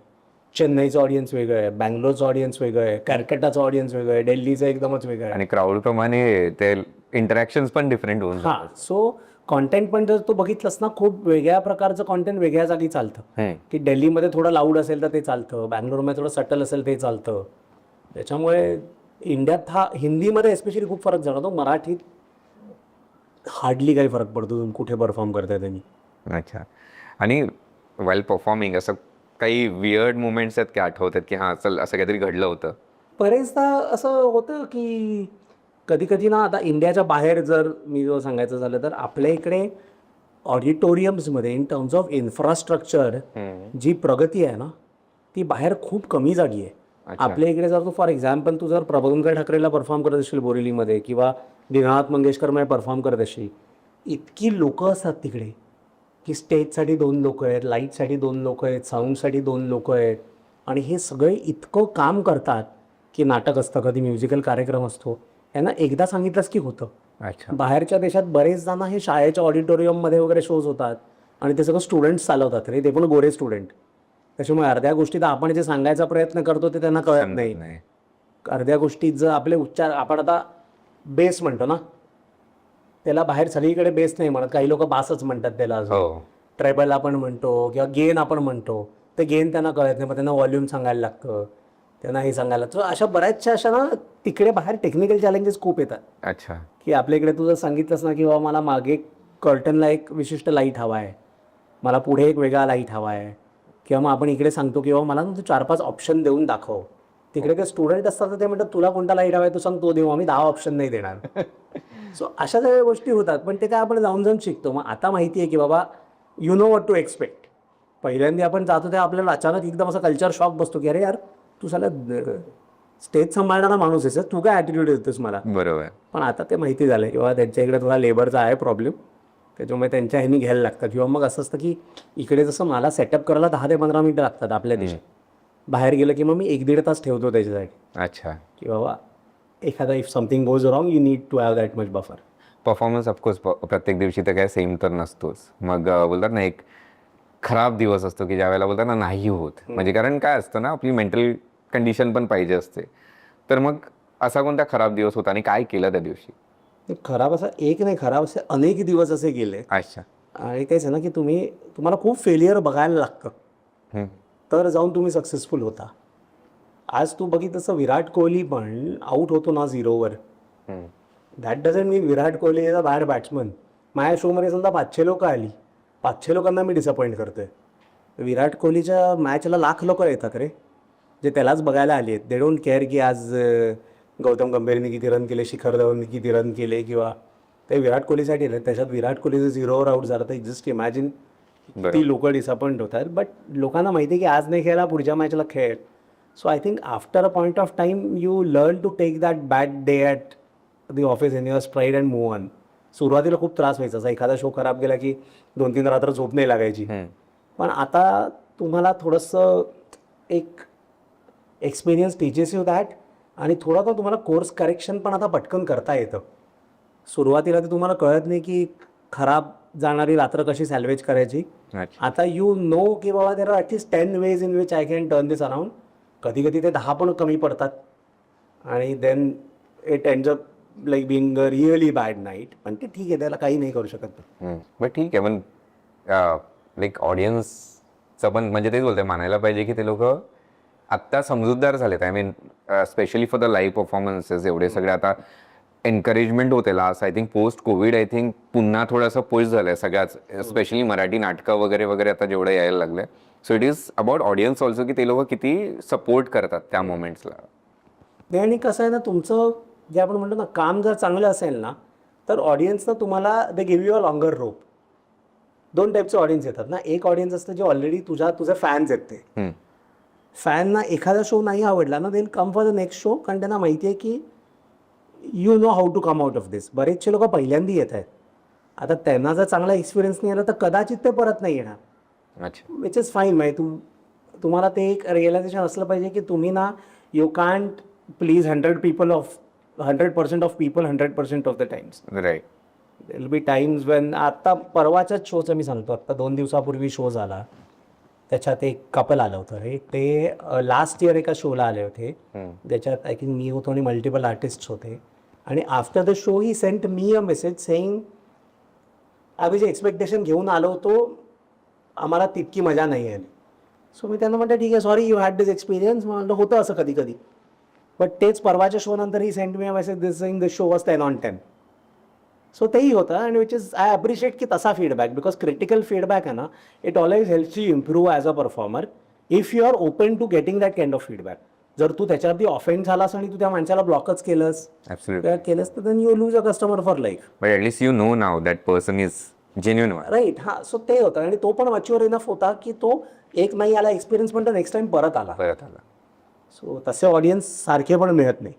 [SPEAKER 3] चेन्नईचं ऑडियन्स वेगळं आहे, बँगलोरचं ऑडियन्स वेगळं आहे, कॅलकट्टाचं ऑडियन्स वेगळं आहे, दिल्लीचं एकदमच वेगळं आहे.
[SPEAKER 1] आणि क्राऊड प्रमाणे ते इंटरॅक्शन्स पण डिफरंट होऊन
[SPEAKER 3] हां. सो कॉन्टेंट पण जर तू बघितलंस ना, खूप वेगळ्या प्रकारचं कॉन्टेंट वेगळ्या जागी चालतं. की दिल्लीमध्ये थोडं लाऊड असेल तर ते चालतं, बँगलोरमध्ये थोडं सटल असेल ते चालतं. त्याच्यामुळे इंडियात हा हिंदीमध्ये एस्पेशली खूप फरक जाणवतो. मराठीत हार्डली काही फरक पडतो तुम्ही कुठे परफॉर्म करताय त्यांनी.
[SPEAKER 1] अच्छा. आणि वेल परफॉर्मिंग असं काही वियर्ड मुमेंट्स आहेत की आठवतात की हां चल असं काहीतरी घडलं होतं?
[SPEAKER 3] बरेचदा असं होतं की कधी कधी ना, आता इंडियाच्या बाहेर जर मी जो सांगायचं झालं तर आपल्या इकडे ऑडिटोरियम्समध्ये इन टर्म्स ऑफ इन्फ्रास्ट्रक्चर जी प्रगती आहे ना ती बाहेर खूप कमी जागी आहे. आपल्या इकडे जर तू फॉर एक्झाम्पल तू जर प्रबोधनकर ठाकरेला परफॉर्म करत असशील बोरिवलीमध्ये किंवा दीनानाथ मंगेशकरमध्ये परफॉर्म करत असशील, इतकी लोकं असतात तिकडे की स्टेजसाठी 2 लोक आहेत, लाईटसाठी 2 लोक आहेत, साऊंडसाठी 2 लोक आहेत. आणि हे सगळे इतकं काम करतात की नाटक असतं, कधी म्युझिकल कार्यक्रम असतो, यांना एकदा सांगितलंच की होतं.
[SPEAKER 1] अच्छा.
[SPEAKER 3] बाहेरच्या देशात बरेच जण हे शाळेच्या ऑडिटोरियममध्ये वगैरे शोज होतात आणि ते सगळं स्टुडंट्स चालवतात रे, ते पण गोरे स्टुडंट. त्याच्यामुळे अर्ध्या गोष्टी तर आपण जे सांगायचा प्रयत्न करतो ते त्यांना कळत नाही.
[SPEAKER 1] नाही.
[SPEAKER 3] अर्ध्या गोष्टीत जर आपले उच्चार, आपण आता बेस म्हणतो ना, त्याला बाहेर सगळीकडे बेस नाही म्हणत, काही लोक बासच म्हणतात त्याला.
[SPEAKER 1] हो.
[SPEAKER 3] ट्रेबल आपण म्हणतो किंवा गेन आपण म्हणतो, ते गेन त्यांना कळत नाही, मग त्यांना व्हॉल्यूम सांगायला लागतं, त्यांना हे सांगायला लागतं. अशा बऱ्याचशा अशा ना तिकडे बाहेर टेक्निकल चॅलेंजेस खूप येतात.
[SPEAKER 1] अच्छा.
[SPEAKER 3] की आपल्या इकडे तू जर सांगितलंस ना की बाबा मला मागे कर्टनला एक विशिष्ट लाईट हवा आहे, मला पुढे एक वेगळा लाईट हवा आहे, किंवा मग आपण इकडे सांगतो की बाबा मला ना तू 4-5 ऑप्शन देऊन दाखव. तिकडे ते स्टुडंट असतात तर ते म्हणतात तुला कोणता लाईट हवा आहे तू सांग, तो देऊ, आम्ही 10 ऑप्शन नाही देणार. सो अशा सगळ्या गोष्टी होतात, पण ते काय आपण जाऊन जाऊन शिकतो. मग आता माहिती आहे की बाबा you know what to expect. पहिल्यांदा आपण जातो तेव्हा आपल्याला अचानक एकदम असा कल्चर शॉक बसतो की अरे यार तू साला स्टेज सांभाळणारा माणूस आहेस, तू काय ॲटिट्यूड देतोस मला.
[SPEAKER 1] बरोबर.
[SPEAKER 3] पण आता ते माहिती झालं किंवा त्यांच्या इकडे थोडा लेबरचा आहे प्रॉब्लेम, त्याच्यामुळे त्यांच्या ह्यांनी घ्यायला लागतात. किंवा मग असं असतं की इकडे जसं मला सेटअप करायला 10 ते 15 मिनिटं लागतात आपल्या देशात, बाहेर गेलं की मग मी 1-1.5 तास ठेवतो त्याच्यासाठी.
[SPEAKER 1] अच्छा.
[SPEAKER 3] की बाबा एखादा if something goes wrong you need to have that much buffer.
[SPEAKER 1] Performance of course प्रत्येक दिवशी तर काय सेम तर नसतोच. मग बोलतात ना एक खराब दिवस असतो की ज्या वेळेला बोलतात ना नाही होत, म्हणजे कारण काय असतं ना आपली मेंटल कंडिशन पण पाहिजे असते. तर मग असा कोणता खराब दिवस होता आणि काय केलं त्या दिवशी?
[SPEAKER 3] खराब असा एक नाही, खराब असे अनेक दिवस असे गेले.
[SPEAKER 1] अच्छा.
[SPEAKER 3] आणि तेच आहे ना की तुम्हाला खूप फेलियर बघायला लागतं तर जाऊन तुम्ही सक्सेसफुल होता. आज तू बघित तसं विराट कोहली पण आऊट होतो ना 0वर, that doesn't mean Virat Kohli is a bad batsman. माझ्या शोमध्ये समजा 500 लोक आली, 500 लोकांना मी डिसअपॉइंट करतोय. विराट कोहलीच्या मॅचला लाख लोक येतात रे, जे त्यालाच बघायला आली आहेत. दे डोंट केअर की आज गौतम गंभीरने किती रन केले, शिखर धवनने किती रन केले, किंवा ते विराट कोहलीसाठी नाही. त्याच्यात विराट कोहली जर 0वर आऊट झाला तर जस्ट इमॅजिन ती लोक डिसअपॉइंट होतात. बट लोकांना माहिती आहे की आज नाही खेळला, पुढच्या मॅचला खेळ. So I think after a point of time you learn to take that bad day at the office in your stride and move on. सुरुवातीला खूप त्रास व्हायचा, असा एखादा शो खराब गेला की 2-3 रात्र झोप नाही लागायची. पण आता तुम्हाला थोडंसं एक एक्सपिरियन्स टीचेस यू दॅट, आणि थोडं तर तुम्हाला कोर्स करेक्शन पण आता पटकन करता येतं. सुरुवातीला तर तुम्हाला कळत नाही की खराब जाणारी रात्र कशी सॅल्वेज करायची. आता यू नो की बाबा there are at least 10 ways in which I can turn this around. कधी कधी ते 10 पण कमी पडतात आणि then it ends up like being a really bad night. पण ते ठीक आहे, त्याला काही नाही करू शकत.
[SPEAKER 1] बट ठीक आहे, पण लाईक ऑडियन्सचं पण म्हणजे तेच बोलतंय, मानायला पाहिजे की ते लोक आत्ता समजूतदार झालेत. I mean specially for the live performances एवढे सगळे आता एनकरेजमेंट होते last. I think post Covid I think पुन्हा थोडंसं पुश झालंय सगळ्याच, स्पेशली मराठी नाटकं वगैरे वगैरे आता जेवढं यायला लागलंय. So it is about audience also की ते लोक किती सपोर्ट करतात त्या मोमेंट्सला.
[SPEAKER 3] आणि कसं आहे ना, तुमचं जे आपण म्हणतो ना काम जर चांगलं असेल ना तर ऑडियन्सनं तुम्हाला they give you a longer rope. 2 टाईपचे ऑडियन्स येतात ना. एक ऑडियन्स असतं जे ऑलरेडी तुझे फॅन्स आहेत. ते फॅनना एखादा शो नाही आवडला ना, they come for the next show, कारण त्यांना माहिती आहे की you know how to come out of this. बरेचसे लोक पहिल्यांदा येत आहेत, आता त्यांना जर चांगला एक्सपिरियन्स नाही आला तर कदाचित ते परत नाही येणार.
[SPEAKER 1] अच्छा.
[SPEAKER 3] Which is fine. माहिती तुम्हाला ते एक रिअलायझेशन असलं पाहिजे की तुम्ही ना you can't please 100% of people 100% of the times.
[SPEAKER 1] Right.
[SPEAKER 3] There will be times when. आता परवाच्याच शोचं मी सांगतो, आत्ता 2 दिवसापूर्वी शो झाला, त्याच्यात एक कपल आलं होतं रे. ते लास्ट इयर एका शोला आले होते, ज्याच्यात आय थिंक मी होतो आणि मल्टिपल आर्टिस्ट होते. आणि after the show he sent me a message saying आम्ही जे एक्सपेक्टेशन घेऊन आलो होतो आम्हाला तितकी मजा नाही आली. सो मी त्यांना म्हटलं ठीक आहे, sorry you had this experience. म्हटलं होतं असं कधी कधी. बट तेच परवाच्या शो नंतर he sent me a message this saying this show was 10 on 10. So तेही होतं. आणि विच इज आय अप्रिशिएट की तसा फीडबॅक, बिकॉज क्रिटिकल फीडबॅक आहे ना, it always helps you improve as a performer if you are open to getting that kind of feedback. जर तू त्याच्यावरती ऑफेंड झालास आणि तू त्या माणसाला ब्लॉकच केलंस केलंस तर then you lose a customer for life.
[SPEAKER 1] But at least you know now that person is genuine.
[SPEAKER 3] Right. हां. सो ते होतं. आणि तो पण मॅच्युअर इनफ होता की तो एक नाही आला एक्सपिरियन्स, पण तो नेक्स्ट टाइम परत आला. सो तसे ऑडियन्स सारखे पण मिळत नाही.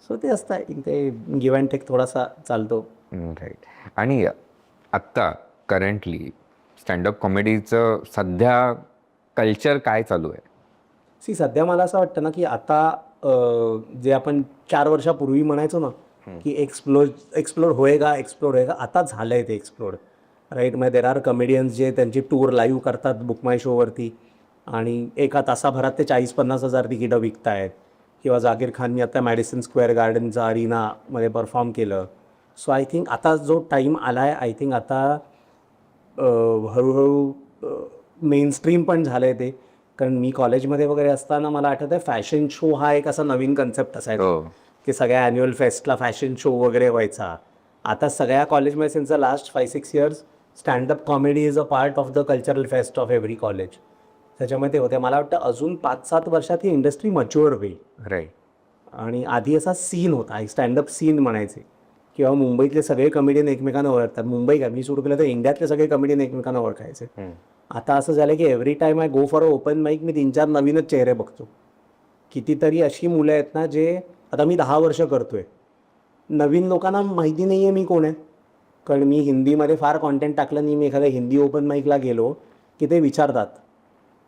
[SPEAKER 3] सो ते असतं, ते गिव्ह अँड टेक थोडासा चालतो.
[SPEAKER 1] राईट. आणि आत्ता करंटली स्टँडअप कॉमेडीचं सध्या कल्चर काय चालू आहे?
[SPEAKER 3] सध्या मला असं वाटतं ना की आता जे आपण 4 वर्षापूर्वी म्हणायचो ना की एक्सप्लोर होएगा, आता झालं आहे ते एक्सप्लोर, राईट. मग देर आर कमेडियन्स जे त्यांची टूर लाईव्ह करतात बुक माय शोवरती आणि एका तासाभरात ते 40-50 हजार तिकीटं विकतायत. किंवा जाकीर खाननी आता मॅडिसन स्क्वेअर गार्डनचा अरिनामध्ये परफॉर्म केलं. सो आय थिंक आता जो टाईम आला आहे, आय थिंक आता हळूहळू मेनस्ट्रीम पण झालं आहे ते. कारण मी कॉलेजमध्ये वगैरे असताना मला आठवतं आहे फॅशन शो हा एक असा नवीन कन्सेप्ट असायचा
[SPEAKER 1] हो.
[SPEAKER 3] की सगळ्या ॲन्युअल फेस्टला फॅशन शो वगैरे व्हायचा. आता सगळ्या कॉलेजमध्ये since the last 5-6 years standup comedy is a part of the cultural fest of every college. त्याच्यामध्ये ते होते. मला वाटतं अजून 5-7 वर्षात ही इंडस्ट्री मच्युअर होईल.
[SPEAKER 1] राईट.
[SPEAKER 3] आणि आधी असा सीन होता, एक स्टँडअप सीन म्हणायचे किंवा मुंबईतले सगळे कमेडियन एकमेकांना ओळखतात. मुंबई काय मी सुरू केलं तर इंडियातले सगळे कमेडियन एकमेकांना ओळखायचे. आता असं झालं की every time I go for a open mic मी 3-4 नवीनच चेहरे बघतो. कितीतरी अशी मुलं आहेत ना जे आता मी 10 वर्ष करतोय, नवीन लोकांना माहिती नाही आहे मी कोण आहे. कारण मी हिंदीमध्ये फार कॉन्टेंट टाकलं नाही. मी एखाद्या हिंदी ओपन माईकला गेलो की ते विचारतात,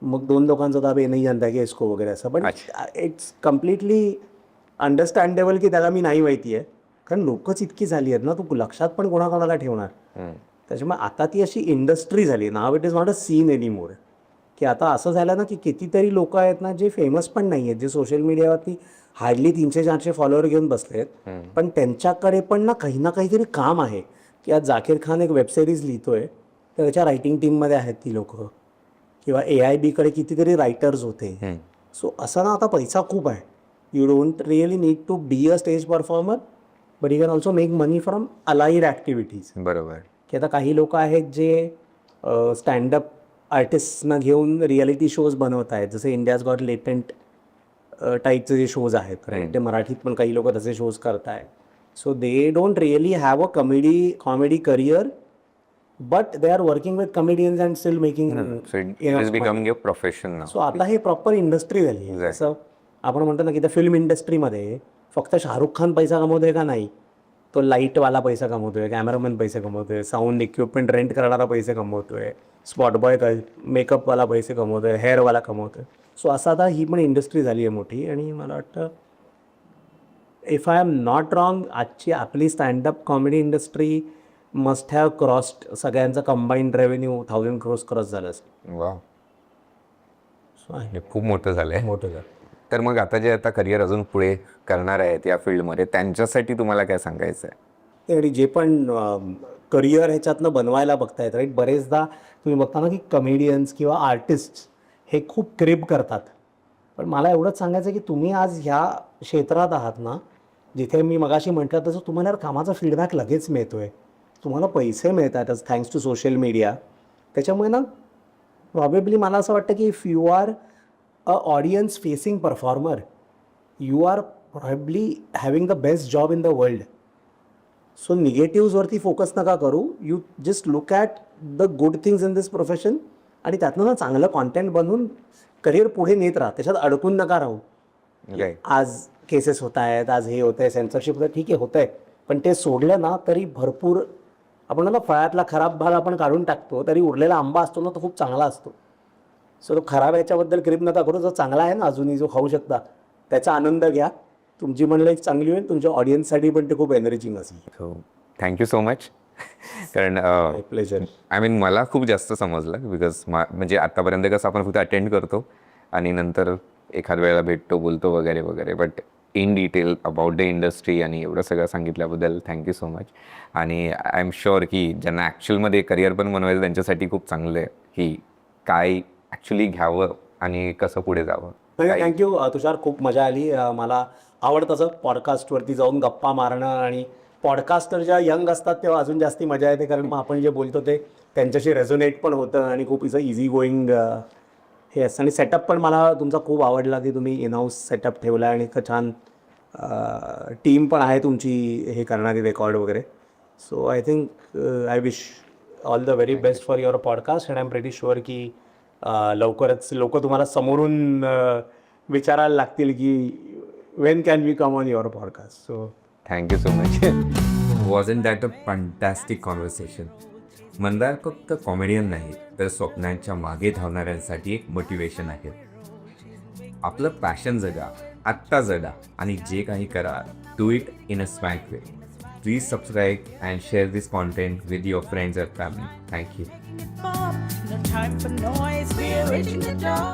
[SPEAKER 3] मग 2 लोकांचा दाब हे नाही जानता की इसको वगैरे असं. पण इट्स कम्प्लिटली अंडरस्टँडेबल की त्याला मी नाही माहिती आहे. कारण लोकच इतकी झाली आहेत ना, तू लक्षात पण कोणाकोणाला ठेवणार. त्याच्यामुळे आता ती अशी इंडस्ट्री झाली. Now it is not a scene anymore. की आता असं झालं ना की कितीतरी लोक आहेत ना जे फेमस पण नाही आहेत, जे सोशल मीडियावरती हार्डली 300-400 फॉलोअर घेऊन बसले आहेत, पण त्यांच्याकडे पण ना काहीतरी काम आहे. की आज जाकीर खान एक वेबसिरीज लिहितोय तर त्याच्या रायटिंग टीममध्ये आहेत ती लोकं. किंवा AIBकडे कितीतरी रायटर्स होते. सो असं ना आता पैसा खूप आहे. You don't really need to be a stage performer, but you can also make money from allied activities.
[SPEAKER 1] बरोबर.
[SPEAKER 3] की आता काही लोक आहेत जे स्टँडअप आर्टिस्टना घेऊन रियालिटी शोज बनवत आहेत, जसे इंडियाज गॉट लेटंट टाईपचे जे शोज आहेत, राईट. ते मराठीत पण काही लोक तसे शोज करत आहेत. So they don't really have a comedy career, but they are working with comedians and still making.
[SPEAKER 1] So it is becoming a profession now.
[SPEAKER 3] So आता हे प्रॉपर इंडस्ट्री झाली आहे. जसं आपण म्हणतो ना की त्या फिल्म इंडस्ट्रीमध्ये फक्त शाहरुख खान पैसा कमवतोय का नाही, तो लाईटवाला पैसा कमवतोय, कॅमेरामॅन पैसे कमवतोय, साऊंड इक्विपमेंट रेंट करणारा पैसे कमवतोय, स्पॉट बॉय मेकअपवाला पैसे कमवतोय, हेअरवाला कमवतोय. सो असं आता ही पण इंडस्ट्री झाली आहे मोठी. आणि मला वाटतं if I am not wrong आजची आपली standup comedy industry must have crossed सगळ्यांचा कंबाईंड रेव्हेन्यू 1000 crores क्रॉस झालं असेल.
[SPEAKER 1] वा,
[SPEAKER 3] सो आहे
[SPEAKER 1] खूप मोठं झालंय.
[SPEAKER 3] मोठं झालं.
[SPEAKER 1] तर मग आता जे आता करिअर अजून पुढे करणार आहेत या फील्डमध्ये, त्यांच्यासाठी तुम्हाला काय सांगायचं आहे?
[SPEAKER 3] आणि जे पण करिअर ह्याच्यातनं बनवायला बघतायत, राईट. बरेचदा तुम्ही बघता ना की कमेडियन्स किंवा आर्टिस्ट हे खूप क्रिप करतात. पण मला एवढंच सांगायचं आहे की तुम्ही आज ह्या क्षेत्रात आहात ना, जिथे मी मगाशी म्हटलं तसं तुम्हाला यार कामाचा फीडबॅक लगेच मिळतो आहे, तुम्हाला पैसे मिळतातच थँक्स टू सोशल मीडिया. त्याच्यामुळे ना प्रॉबेबली मला असं वाटतं की if you are a audience facing performer, you are probably having the best job in the world. So निगेटिव्हजवरती फोकस नका करू. You just look at the good things in this profession आणि त्यातनं ना चांगलं कॉन्टेंट बनवून करिअर पुढे नेत राहा. त्याच्यात अडकून नका राहू. आज केसेस होत आहेत, आज हे होतं आहे, सेन्सरशिप होतं, ठीक आहे होतं आहे, पण ते सोडलं ना तरी भरपूर आपण ना फळातला खराब भाग आपण काढून टाकतो, तरी उरलेला आंबा असतो ना तो खूप चांगला असतो. सो तो खराब याच्याबद्दल क्रिप नका करू. जो चांगला आहे ना अजूनही जो खाऊ शकता त्याचा आनंद घ्या. तुमची मंडळी चांगली होईल, तुमच्या ऑडियन्ससाठी पण ते खूप एनरिचिंग असेल.
[SPEAKER 1] हो, थँक्यू सो मच. कारण
[SPEAKER 3] प्लेजर.
[SPEAKER 1] आय मीन मला खूप जास्त समजलं बिकॉज म्हणजे आत्तापर्यंत कसं आपण फक्त अटेंड करतो आणि नंतर एखाद वेळेला भेटतो, बोलतो वगैरे वगैरे, but in detail about the industry आणि एवढं सगळं सांगितल्याबद्दल थँक्यू सो मच. आणि आय एम शुअर की ज्यांना ॲक्च्युअलमध्ये करिअर पण बनवायचं त्यांच्यासाठी खूप चांगलं आहे की काय ॲक्च्युली घ्यावं आणि कसं पुढे जावं.
[SPEAKER 3] थँक्यू तुषार, खूप मजा आली. मला आवडतं असं पॉडकास्टवरती जाऊन गप्पा मारणं. आणि पॉडकास्टर ज्या यंग असतात तेव्हा अजून जास्ती मजा येते, कारण मग आपण जे बोलतो ते त्यांच्याशी रेझोनेट पण होतं आणि खूप इझी गोईंग हे असतं. आणि सेटअप पण मला तुमचा खूप आवडला की तुम्ही इन हाऊस सेटअप ठेवला आणि इतकं छान टीम पण आहे तुमची हे करणारी रेकॉर्ड वगैरे. So I think I wish all the very best for your podcast and I am pretty sure की लवकरच लोक तुम्हाला समोरून विचारायला लागतील की when can we come on your podcast? So
[SPEAKER 1] thank you so much.
[SPEAKER 5] Wasn't that a fantastic conversation. Mandar फक्त comedian नाही तर स्वप्नांच्या मागे धावणाऱ्यांसाठी एक मोटिवेशन आहे. आपलं पॅशन जगा, आत्ता जगा आणि जे काही करा do it in a smack way. Please subscribe and share this content with your friends and family. Thank you.
[SPEAKER 4] No time for noise, we're reaching the door.